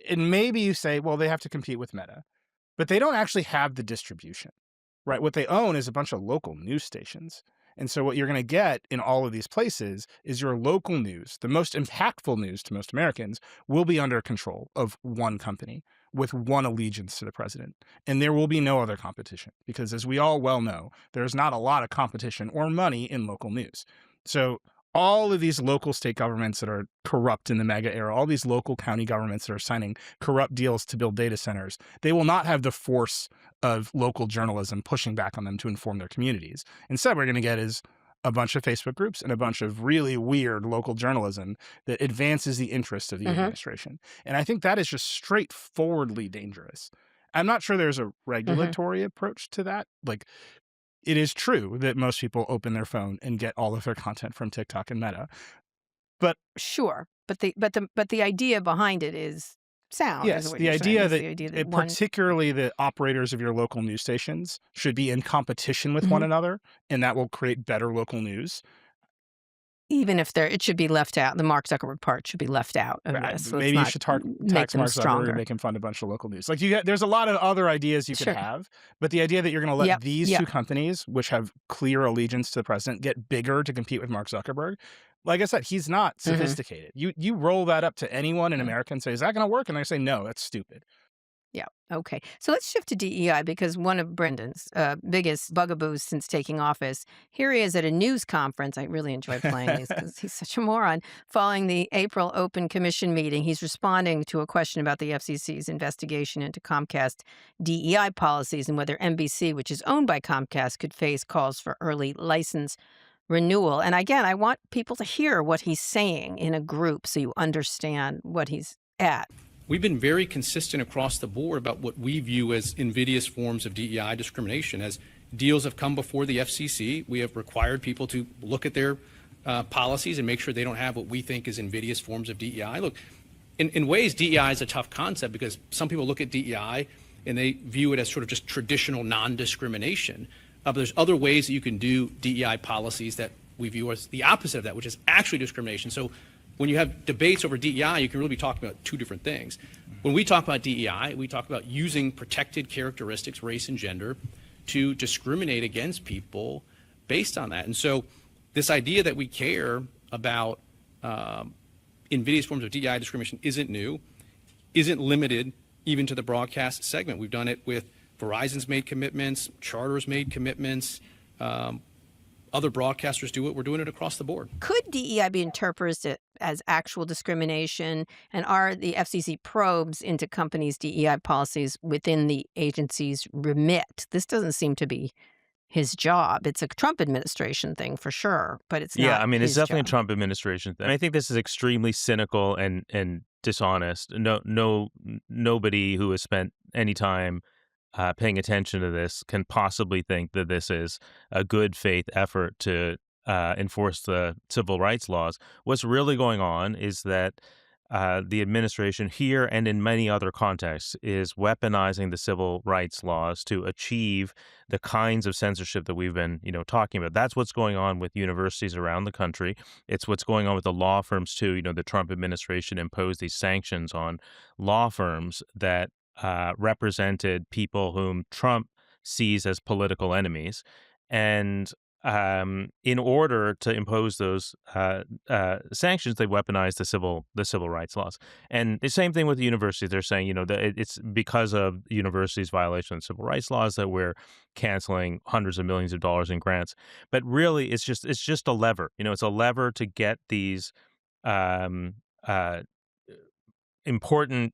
And maybe you say, well, they have to compete with Meta, but they don't actually have the distribution, right? What they own is a bunch of local news stations. And so what you're going to get in all of these places is your local news, the most impactful news to most Americans, will be under control of one company with one allegiance to the president. And there will be no other competition because, as we all well know, there's not a lot of competition or money in local news. So all of these local state governments that are corrupt in the mega era, all these local county governments that are signing corrupt deals to build data centers, they will not have the force of local journalism pushing back on them to inform their communities. Instead, what we're going to get is a bunch of Facebook groups and a bunch of really weird local journalism that advances the interests of the administration. And I think that is just straightforwardly dangerous. I'm not sure there's a regulatory approach to that. Like, it is true that most people open their phone and get all of their content from TikTok and Meta. But
Sure, but the idea behind it is sound.
yes,
is what
the
you're
idea
saying, is
that,
the idea that one,
particularly the operators of your local news stations should be in competition with one another, and that will create better local news.
even if it should be left out, the Mark Zuckerberg part should be left out of this. Let's
Maybe you
not
should
make
tax
them
Mark Zuckerberg
stronger.
and make him fund a bunch of local news. Like there's a lot of other ideas you could
Sure.
have, but the idea that you're going to let
Yep,
these
yep.
two companies, which have clear allegiance to the president, get bigger to compete with Mark Zuckerberg. Like I said, he's not sophisticated. You roll that up to anyone in America and say, is that going to work? And they say, no, that's stupid.
Yeah. Okay. So let's shift to DEI because one of Brendan's biggest bugaboos since taking office, here he is at a news conference. I really enjoy playing these because he's such a moron. Following the April Open Commission meeting, he's responding to a question about the FCC's investigation into Comcast DEI policies and whether NBC, which is owned by Comcast, could face calls for early license renewal. And again, I want people to hear what he's saying in a group so you understand what he's at.
We've been very consistent across the board about what we view as invidious forms of DEI discrimination. As deals have come before the FCC, we have required people to look at their policies and make sure they don't have what we think is invidious forms of DEI. Look, in ways, DEI is a tough concept because some people look at DEI and they view it as sort of just traditional non-discrimination. But there's other ways that you can do DEI policies that we view as the opposite of that, which is actually discrimination. So when you have debates over DEI, you can really be talking about two different things. When we talk about DEI, we talk about using protected characteristics, race and gender, to discriminate against people based on that. And so this idea that we care about invidious forms of DEI discrimination isn't new, isn't limited even to the broadcast segment. We've done it with Verizon's made commitments, Charter's made commitments, other broadcasters do it. We're doing it across the board.
Could DEI be interpreted as actual discrimination? And are the FCC probes into companies' DEI policies within the agency's remit? This doesn't seem to be his job. It's a Trump administration thing for sure, but it's not.
Yeah, I mean, it's
his
definitely
job.
a Trump administration thing. And I think this is extremely cynical and dishonest. Nobody who has spent any time paying attention to this can possibly think that this is a good faith effort to enforce the civil rights laws. What's really going on is that the administration here and in many other contexts is weaponizing the civil rights laws to achieve the kinds of censorship that we've been, talking about. That's what's going on with universities around the country. It's what's going on with the law firms too. The Trump administration imposed these sanctions on law firms that represented people whom Trump sees as political enemies. And in order to impose those sanctions, they weaponized the civil rights laws. And the same thing with the universities. They're saying, that it's because of the university's violation of civil rights laws that we're canceling hundreds of millions of dollars in grants. But really, it's just a lever. It's a lever to get these important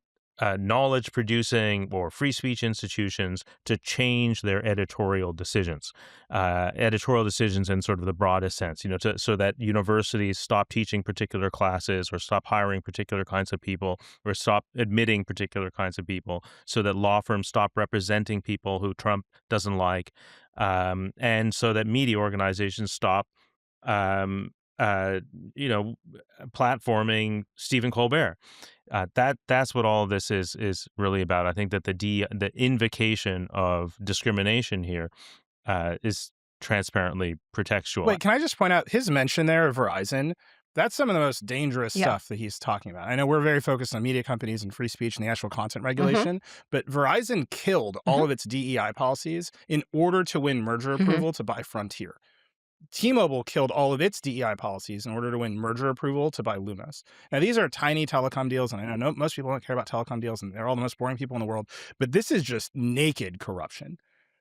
knowledge producing or free speech institutions to change their editorial decisions in sort of the broadest sense, so that universities stop teaching particular classes or stop hiring particular kinds of people or stop admitting particular kinds of people, so that law firms stop representing people who Trump doesn't like, and so that media organizations stop um, uh, platforming Stephen Colbert. That's what all of this is really about. I think that the invocation of discrimination here is transparently pretextual.
Wait, can I just point out his mention there of Verizon? That's some of the most dangerous stuff that he's talking about. I know we're very focused on media companies and free speech and the actual content regulation, but Verizon killed all of its DEI policies in order to win merger approval to buy Frontier. T-Mobile killed all of its DEI policies in order to win merger approval to buy Lumos. Now, these are tiny telecom deals, and I know most people don't care about telecom deals, and they're all the most boring people in the world, but this is just naked corruption,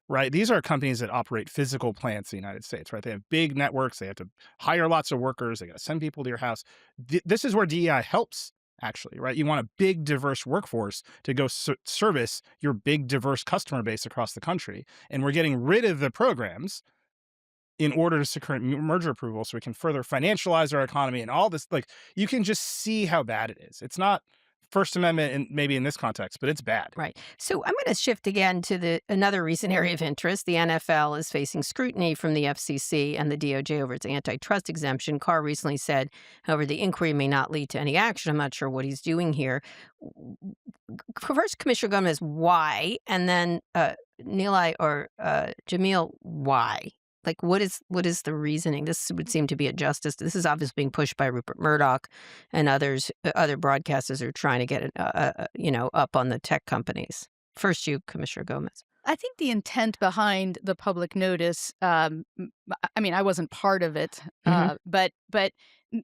right? These are companies that operate physical plants in the United States, right? They have big networks. They have to hire lots of workers. They got to send people to your house. This is where DEI helps, actually, right? You want a big, diverse workforce to go service your big, diverse customer base across the country, and we're getting rid of the programs in order to secure merger approval so we can further financialize our economy and all this. Like, you can just see how bad it is. It's not First Amendment maybe in this context, but it's bad.
Right. So I'm going to shift again to another recent area of interest. The NFL is facing scrutiny from the FCC and the DOJ over its antitrust exemption. Carr recently said, however, the inquiry may not lead to any action. I'm not sure what he's doing here. First, Commissioner Gomez, why? And then Nilay or Jameel, why? Like, what is the reasoning? This would seem to be a justice. This is obviously being pushed by Rupert Murdoch and other broadcasters who are trying to get it, up on the tech companies. First, you, Commissioner Gomez.
I think the intent behind the public notice, I mean, I wasn't part of it, but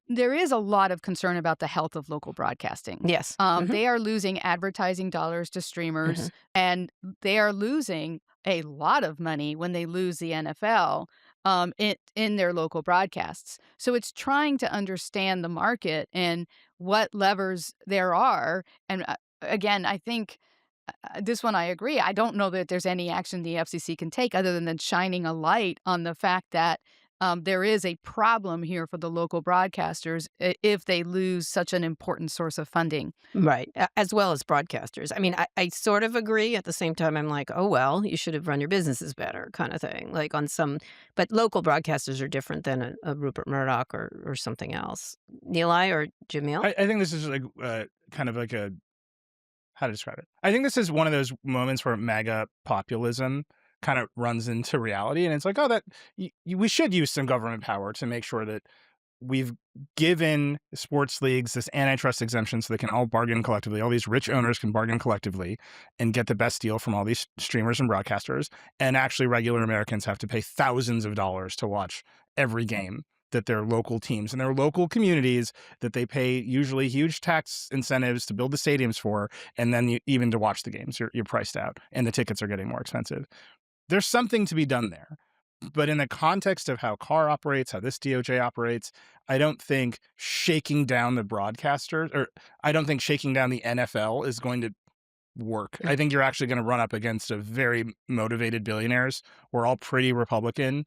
there is a lot of concern about the health of local broadcasting.
Yes.
They are losing advertising dollars to streamers, and they are losing a lot of money when they lose the NFL in their local broadcasts. So it's trying to understand the market and what levers there are. And again, I think this one I agree. I don't know that there's any action the FCC can take other than shining a light on the fact that there is a problem here for the local broadcasters if they lose such an important source of funding.
Right. As well as broadcasters. I mean, I sort of agree. At the same time, I'm like, oh, well, you should have run your businesses better kind of thing. Like but local broadcasters are different than a Rupert Murdoch or something else. Nilay or Jameel?
I think this is like kind of like how to describe it? I think this is one of those moments where MAGA populism kind of runs into reality, and it's like, oh, we should use some government power to make sure that we've given sports leagues this antitrust exemption so they can all bargain collectively. All these rich owners can bargain collectively and get the best deal from all these streamers and broadcasters, and actually regular Americans have to pay thousands of dollars to watch every game that their local teams and their local communities that they pay usually huge tax incentives to build the stadiums for, and then even to watch the games, you're priced out and the tickets are getting more expensive. There's something to be done there. But in the context of how Carr operates, how this DOJ operates, I don't think shaking down the broadcasters, or I don't think shaking down the NFL is going to work. I think you're actually going to run up against a very motivated billionaires. We're all pretty Republican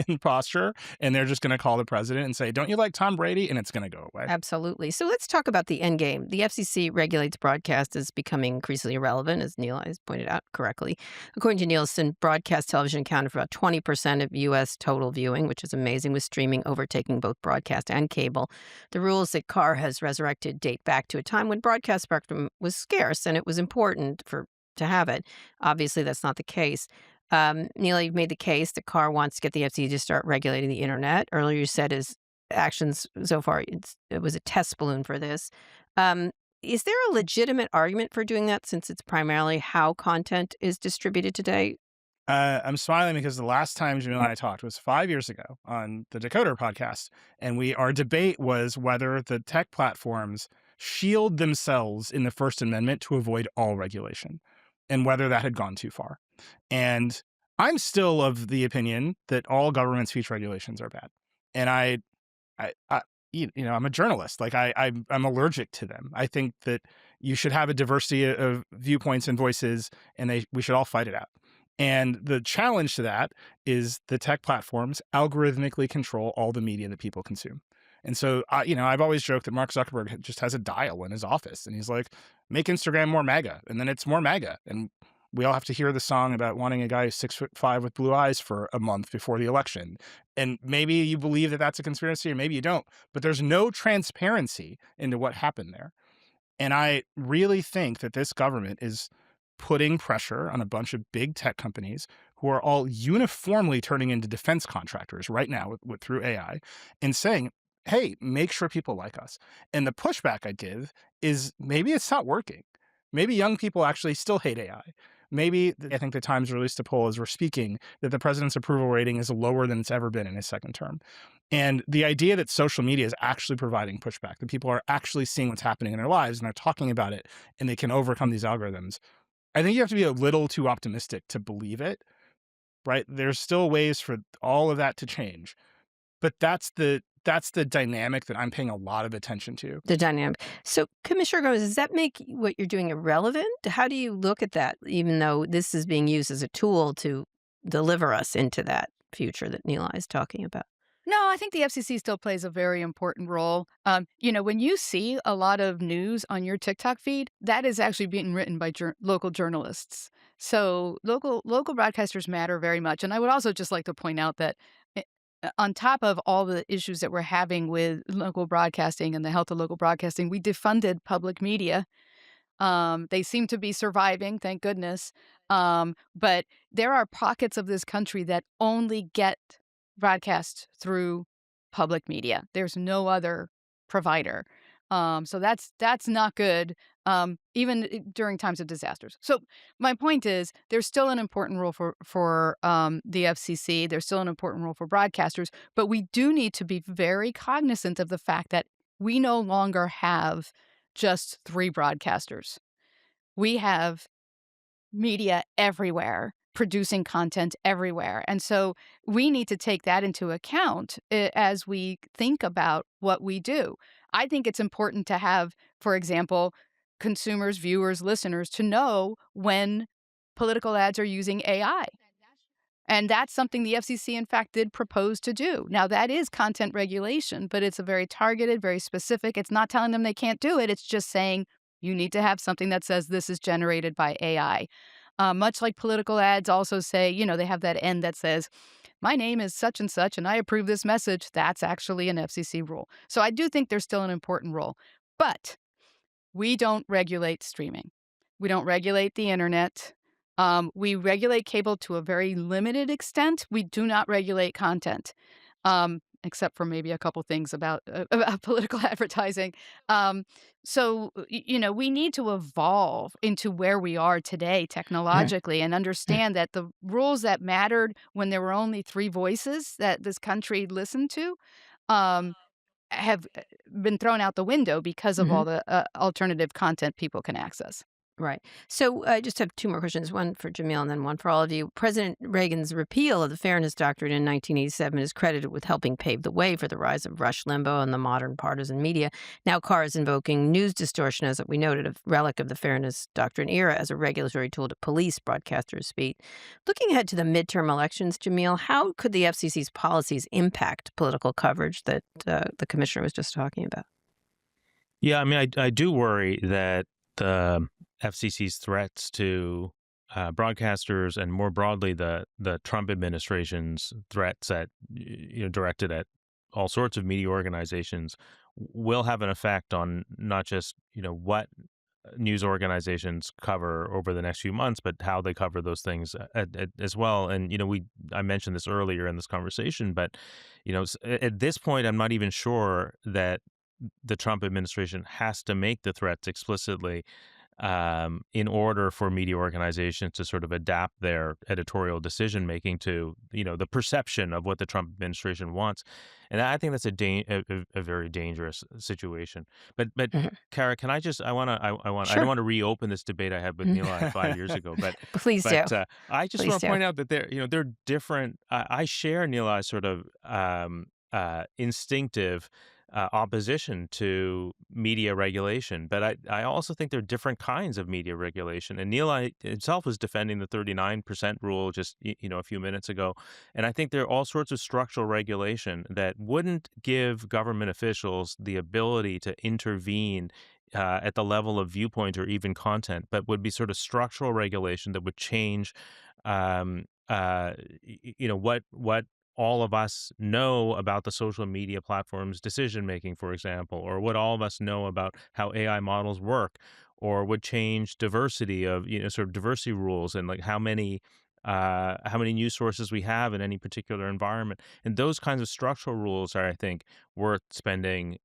in posture, and they're just going to call the president and say, don't you like Tom Brady? And it's going to go away.
Absolutely. So let's talk about the end game. The FCC regulates broadcast as becoming increasingly irrelevant, as Nilay has pointed out correctly. According to Nielsen, broadcast television accounted for about 20% of U.S. total viewing, which is amazing, with streaming overtaking both broadcast and cable. The rules that Carr has resurrected date back to a time when broadcast spectrum was scarce, and it was important to have it. Obviously, that's not the case. Nilay, you've made the case that Carr wants to get the FCC to start regulating the internet. Earlier, you said his actions so far, it was a test balloon for this. Is there a legitimate argument for doing that, since it's primarily how content is distributed today?
I'm smiling because the last time Jameel and I talked was 5 years ago on the Decoder podcast, and our debate was whether the tech platforms shield themselves in the First Amendment to avoid all regulation, and whether that had gone too far. And I'm still of the opinion that all government speech regulations are bad. And I'm a journalist. Like I'm allergic to them. I think that you should have a diversity of viewpoints and voices, and we should all fight it out. And the challenge to that is the tech platforms algorithmically control all the media that people consume. And so, I've always joked that Mark Zuckerberg just has a dial in his office, and he's like, make Instagram more MAGA, and then it's more MAGA. And we all have to hear the song about wanting a guy who's 6'5" with blue eyes for a month before the election. And maybe you believe that that's a conspiracy, or maybe you don't. But there's no transparency into what happened there. And I really think that this government is putting pressure on a bunch of big tech companies who are all uniformly turning into defense contractors right now through AI and saying, hey, make sure people like us. And the pushback I give is maybe it's not working. Maybe young people actually still hate AI. Maybe, I think the Times released a poll as we're speaking, that the president's approval rating is lower than it's ever been in his second term. And the idea that social media is actually providing pushback, that people are actually seeing what's happening in their lives and they're talking about it and they can overcome these algorithms, I think you have to be a little too optimistic to believe it, right? There's still ways for all of that to change. But that's the dynamic that I'm paying a lot of attention to.
The dynamic. So, Commissioner Gomez, does that make what you're doing irrelevant? How do you look at that, even though this is being used as a tool to deliver us into that future that Nilay is talking about?
No, I think the FCC still plays a very important role. When you see a lot of news on your TikTok feed, that is actually being written by local journalists. So local broadcasters matter very much. And I would also just like to point out that on top of all the issues that we're having with local broadcasting and the health of local broadcasting, we defunded public media. They seem to be surviving, thank goodness. But there are pockets of this country that only get broadcast through public media. There's no other provider. So that's not good, even during times of disasters. So my point is, there's still an important role for the FCC. There's still an important role for broadcasters, but we do need to be very cognizant of the fact that we no longer have just 3 broadcasters. We have media everywhere, producing content everywhere. And so we need to take that into account as we think about what we do. I think it's important to have, for example, consumers, viewers, listeners to know when political ads are using AI. And that's something the FCC, in fact, did propose to do. Now, that is content regulation, but it's a very targeted, very specific. It's not telling them they can't do it. It's just saying you need to have something that says this is generated by AI. Much like political ads also say, they have that end that says, my name is such and such, and I approve this message. That's actually an FCC rule. So I do think there's still an important role. But we don't regulate streaming. We don't regulate the internet. We regulate cable to a very limited extent. We do not regulate content, except for maybe a couple things about political advertising. So, we need to evolve into where we are today technologically and understand that the rules that mattered when there were only 3 voices that this country listened to have been thrown out the window because of all the alternative content people can access.
Right. So I just have 2 more questions, one for Jameel and then one for all of you. President Reagan's repeal of the Fairness Doctrine in 1987 is credited with helping pave the way for the rise of Rush Limbaugh and the modern partisan media. Now Carr is invoking news distortion, as we noted, a relic of the Fairness Doctrine era, as a regulatory tool to police broadcasters' speech. Looking ahead to the midterm elections, Jameel, how could the FCC's policies impact political coverage that the commissioner was just talking about?
Yeah, I mean, I do worry that the FCC's threats to broadcasters and more broadly the Trump administration's threats at directed at all sorts of media organizations will have an effect on not just what news organizations cover over the next few months, but how they cover those things as well. And I mentioned this earlier in this conversation, but at this point, I'm not even sure that the Trump administration has to make the threats explicitly in order for media organizations to sort of adapt their editorial decision making to the perception of what the Trump administration wants. And I think that's a very dangerous situation. But Kara, can I just I don't want to reopen this debate I had with Nilay 5 years ago. But
Please do.
I just want to point out that they're different. I share Nilay's sort of instinctive opposition to media regulation. But I also think there are different kinds of media regulation. And Nilay himself was defending the 39% rule just a few minutes ago. And I think there are all sorts of structural regulation that wouldn't give government officials the ability to intervene at the level of viewpoint or even content, but would be sort of structural regulation that would change, what all of us know about the social media platforms' decision making, for example, or what all of us know about how AI models work, or would change diversity of sort of diversity rules and like how many news sources we have in any particular environment. And those kinds of structural rules are, I think, worth spending.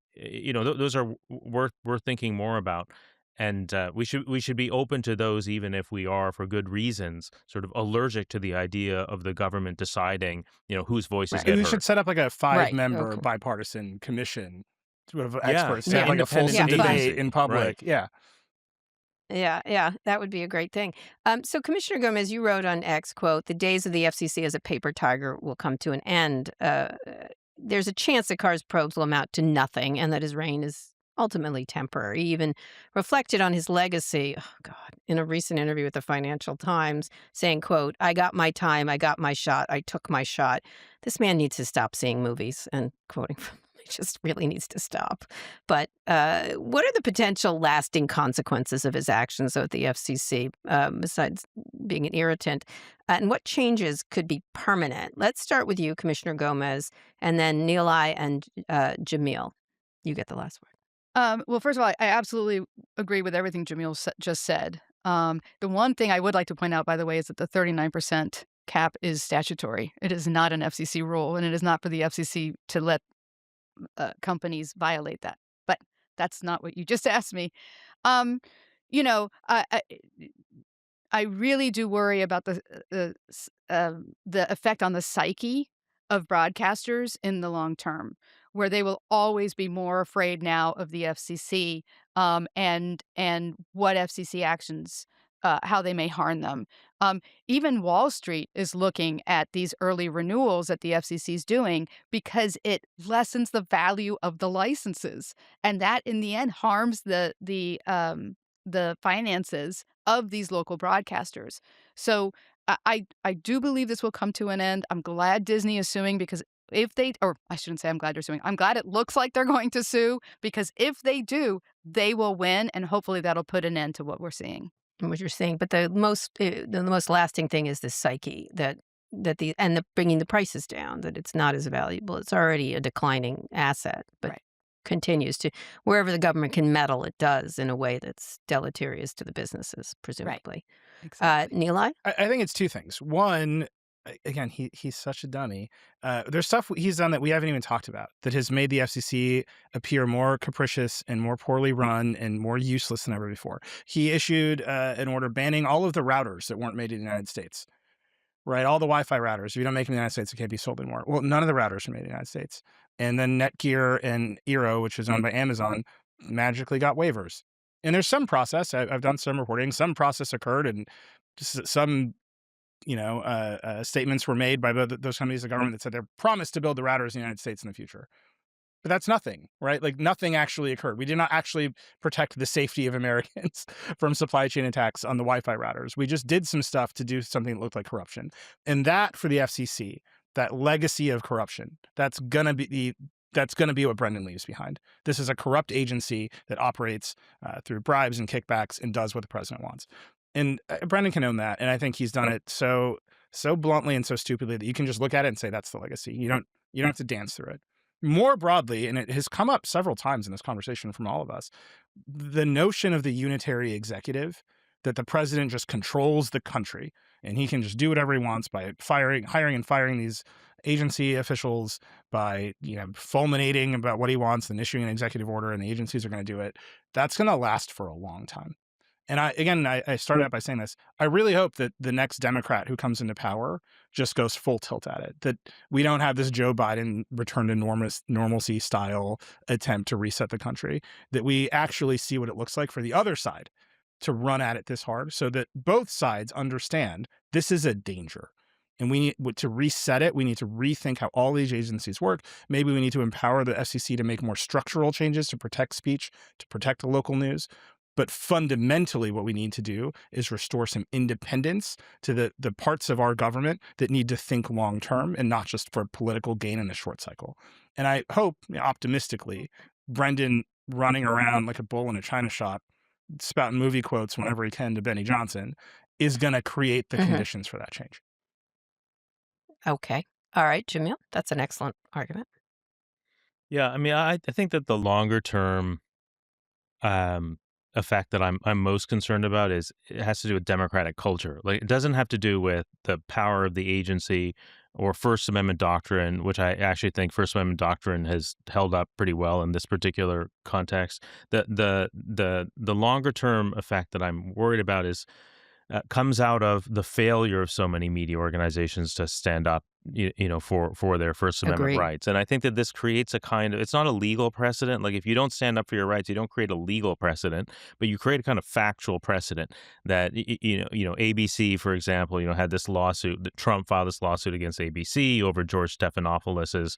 Those are worth thinking more about. And we should be open to those, even if we are, for good reasons, sort of allergic to the idea of the government deciding, whose voices get
We
heard.
should set up like a
Right.
5-member
Okay.
bipartisan commission of
Yeah,
experts to
Yeah.
have like a full
independent
debate
agency.
in public.
Right.
Yeah.
Yeah, that would be a great thing. So, Commissioner Gomez, you wrote on X, quote, "The days of the FCC as a paper tiger will come to an end." There's a chance that Carr's probes will amount to nothing and that his reign is ultimately temporary. He even reflected on his legacy, oh God, in a recent interview with the Financial Times, saying, quote, "I got my time, I got my shot, I took my shot." This man needs to stop seeing movies, and quoting from he just really needs to stop. But what are the potential lasting consequences of his actions at the FCC, besides being an irritant? And what changes could be permanent? Let's start with you, Commissioner Gomez, and then Nilay and Jameel. You get the last word.
Well, first of all, I absolutely agree with everything Jameel just said. The one thing I would like to point out, by the way, is that the 39% cap is statutory. It is not an FCC rule, and it is not for the FCC to let companies violate that. But that's not what you just asked me. Um, you know, I really do worry about the effect on the psyche of broadcasters in the long term, where they will always be more afraid now of the FCC, and what FCC actions, how they may harm them. Even Wall Street is looking at these early renewals that the FCC is doing because it lessens the value of the licenses, and that in the end harms the finances of these local broadcasters. So I do believe this will come to an end. I'm glad Disney is suing because if they, or I shouldn't say I'm glad they're suing. I'm glad it looks like they're going to sue because if they do, they will win, and hopefully that'll put an end to what we're seeing.
And what you're saying, but the most lasting thing is the psyche that the bringing the prices down. That it's not as valuable. It's already a declining asset, but
Right.
continues to wherever the government can meddle, it does in a way that's deleterious to the businesses, presumably.
Exactly.
Nilay?
I think it's two things. One, again, he's such a dummy. There's stuff he's done that we haven't even talked about that has made the FCC appear more capricious and more poorly run and more useless than ever before. He issued an order banning all of the routers that weren't made in the United States. Right, all the Wi-Fi routers. If you don't make them in the United States, it can't be sold anymore. Well, none of the routers are made in the United States. And then Netgear and Eero, which is owned by Amazon, magically got waivers. And there's some process. I've done some reporting. Some process occurred, and some statements were made by those companies, the government, that said they're promised to build the routers in the United States in the future. But that's nothing, right? Like nothing actually occurred. We did not actually protect the safety of Americans from supply chain attacks on the Wi-Fi routers. We just did some stuff to do something that looked like corruption. And that, for the FCC, that legacy of corruption, that's gonna be what Brendan leaves behind. This is a corrupt agency that operates through bribes and kickbacks and does what the president wants. And Brendan can own that. And I think he's done it so bluntly and so stupidly that you can just look at it and say that's the legacy. You don't have to dance through it. More broadly, and it has come up several times in this conversation from all of us, the notion of the unitary executive, that the president just controls the country and he can just do whatever he wants by hiring and firing these agency officials, by fulminating about what he wants and issuing an executive order, and the agencies are going to do it. That's going to last for a long time. And I started out by saying this. I really hope that the next Democrat who comes into power just goes full tilt at it. That we don't have this Joe Biden return to normalcy style attempt to reset the country. That we actually see what it looks like for the other side to run at it this hard, so that both sides understand this is a danger. And we need to reset it. We need to rethink how all these agencies work. Maybe we need to empower the FCC to make more structural changes to protect speech, to protect the local news. But fundamentally, what we need to do is restore some independence to the parts of our government that need to think long term and not just for political gain in the short cycle. And I hope, optimistically, Brendan running around like a bull in a china shop, spouting movie quotes whenever he can to Benny Johnson, is going to create the conditions for that change.
Okay. All right, Jameel, that's an excellent argument.
Yeah, I mean, I think that the longer term effect that I'm most concerned about is it has to do with democratic culture. Like, it doesn't have to do with the power of the agency or First Amendment doctrine, which I actually think First Amendment doctrine has held up pretty well in this particular context. The longer term effect that I'm worried about is comes out of the failure of so many media organizations to stand up, for their First Amendment
Agreed.
rights. And I think that this creates a kind of, it's not a legal precedent. Like, if you don't stand up for your rights, you don't create a legal precedent, but you create a kind of factual precedent that, ABC, for example, had this lawsuit, that Trump filed this lawsuit against ABC over George Stephanopoulos's,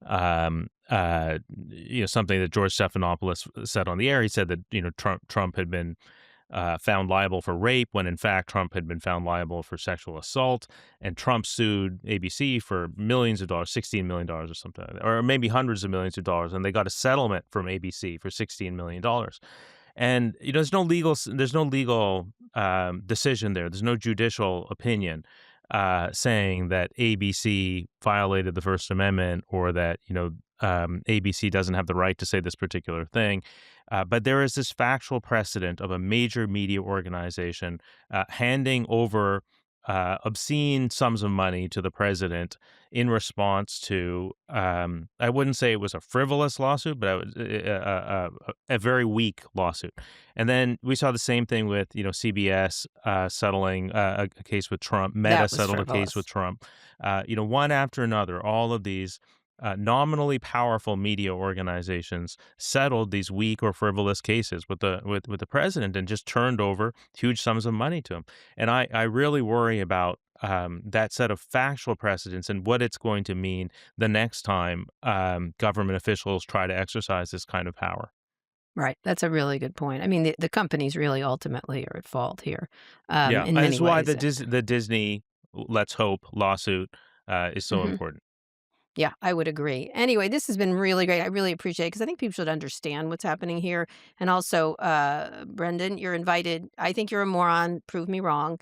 something that George Stephanopoulos said on the air. He said that, Trump had been found liable for rape when in fact Trump had been found liable for sexual assault, and Trump sued ABC for millions of dollars, $16 million or something like that, or maybe hundreds of millions of dollars, and they got a settlement from ABC for $16 million. And there's no legal decision there. There's no judicial opinion saying that ABC violated the First Amendment or that ABC doesn't have the right to say this particular thing. But there is this factual precedent of a major media organization handing over obscene sums of money to the president in response to, I wouldn't say it was a frivolous lawsuit, but a very weak lawsuit. And then we saw the same thing with, CBS settling a case with Trump, Meta settled a case with Trump, one after another. All of these nominally powerful media organizations settled these weak or frivolous cases with the president and just turned over huge sums of money to him. And I really worry about that set of factual precedents and what it's going to mean the next time government officials try to exercise this kind of power.
Right. That's a really good point. I mean, the companies really ultimately are at fault here.
Yeah,
in many
that's why
ways.
the Disney Let's Hope lawsuit is so important.
Yeah, I would agree. Anyway, this has been really great. I really appreciate it because I think people should understand what's happening here. And also, Brendan, you're invited. I think you're a moron. Prove me wrong.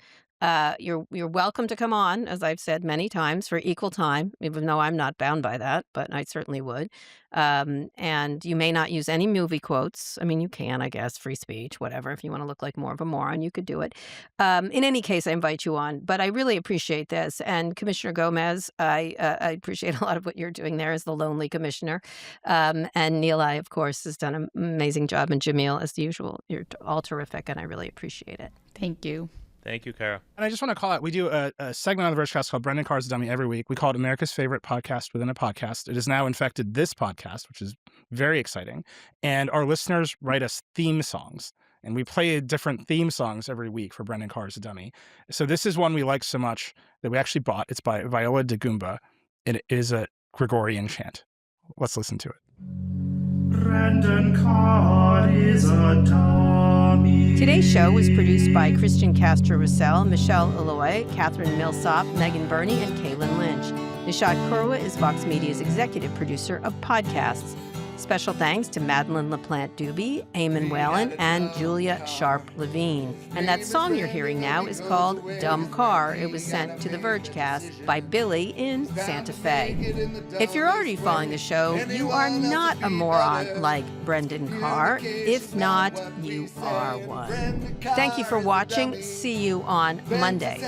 You're welcome to come on, as I've said many times, for equal time, even though I'm not bound by that, but I certainly would. And you may not use any movie quotes. I mean, you can, I guess, free speech, whatever. If you want to look like more of a moron, you could do it. In any case, I invite you on. But I really appreciate this. And Commissioner Gomez, I appreciate a lot of what you're doing there as the lonely commissioner. And Nilay, of course, has done an amazing job. And Jameel, as usual, you're all terrific, and I really appreciate it.
Thank you.
Thank you, Kara.
And I just want to call out, we do a segment on the Vergecast called Brendan Carr's Dummy every week. We call it America's favorite podcast within a podcast. It has now infected this podcast, which is very exciting. And our listeners write us theme songs. And we play different theme songs every week for Brendan Carr's Dummy. So this is one we like so much that we actually bought. It's by Viola da Gumba. It is a Gregorian chant. Let's listen to it. Brendan Carr is a dummy.
Today's show was produced by Christian Castro-Russell, Michelle Eloy, Catherine Millsop, Megan Burney, and Kaylin Lynch. Nishat Kurwa is Vox Media's executive producer of podcasts. Special thanks to Madeline LaPlante-Doobie, Eamon Whalen, and Julia Sharp-Levine. And that song you're hearing now is called Dumb Car. It was sent to the Vergecast by Billy in Santa Fe. If you're already following the show, you are not a moron like Brendan Carr. If not, you are one. Thank you for watching. See you on Monday.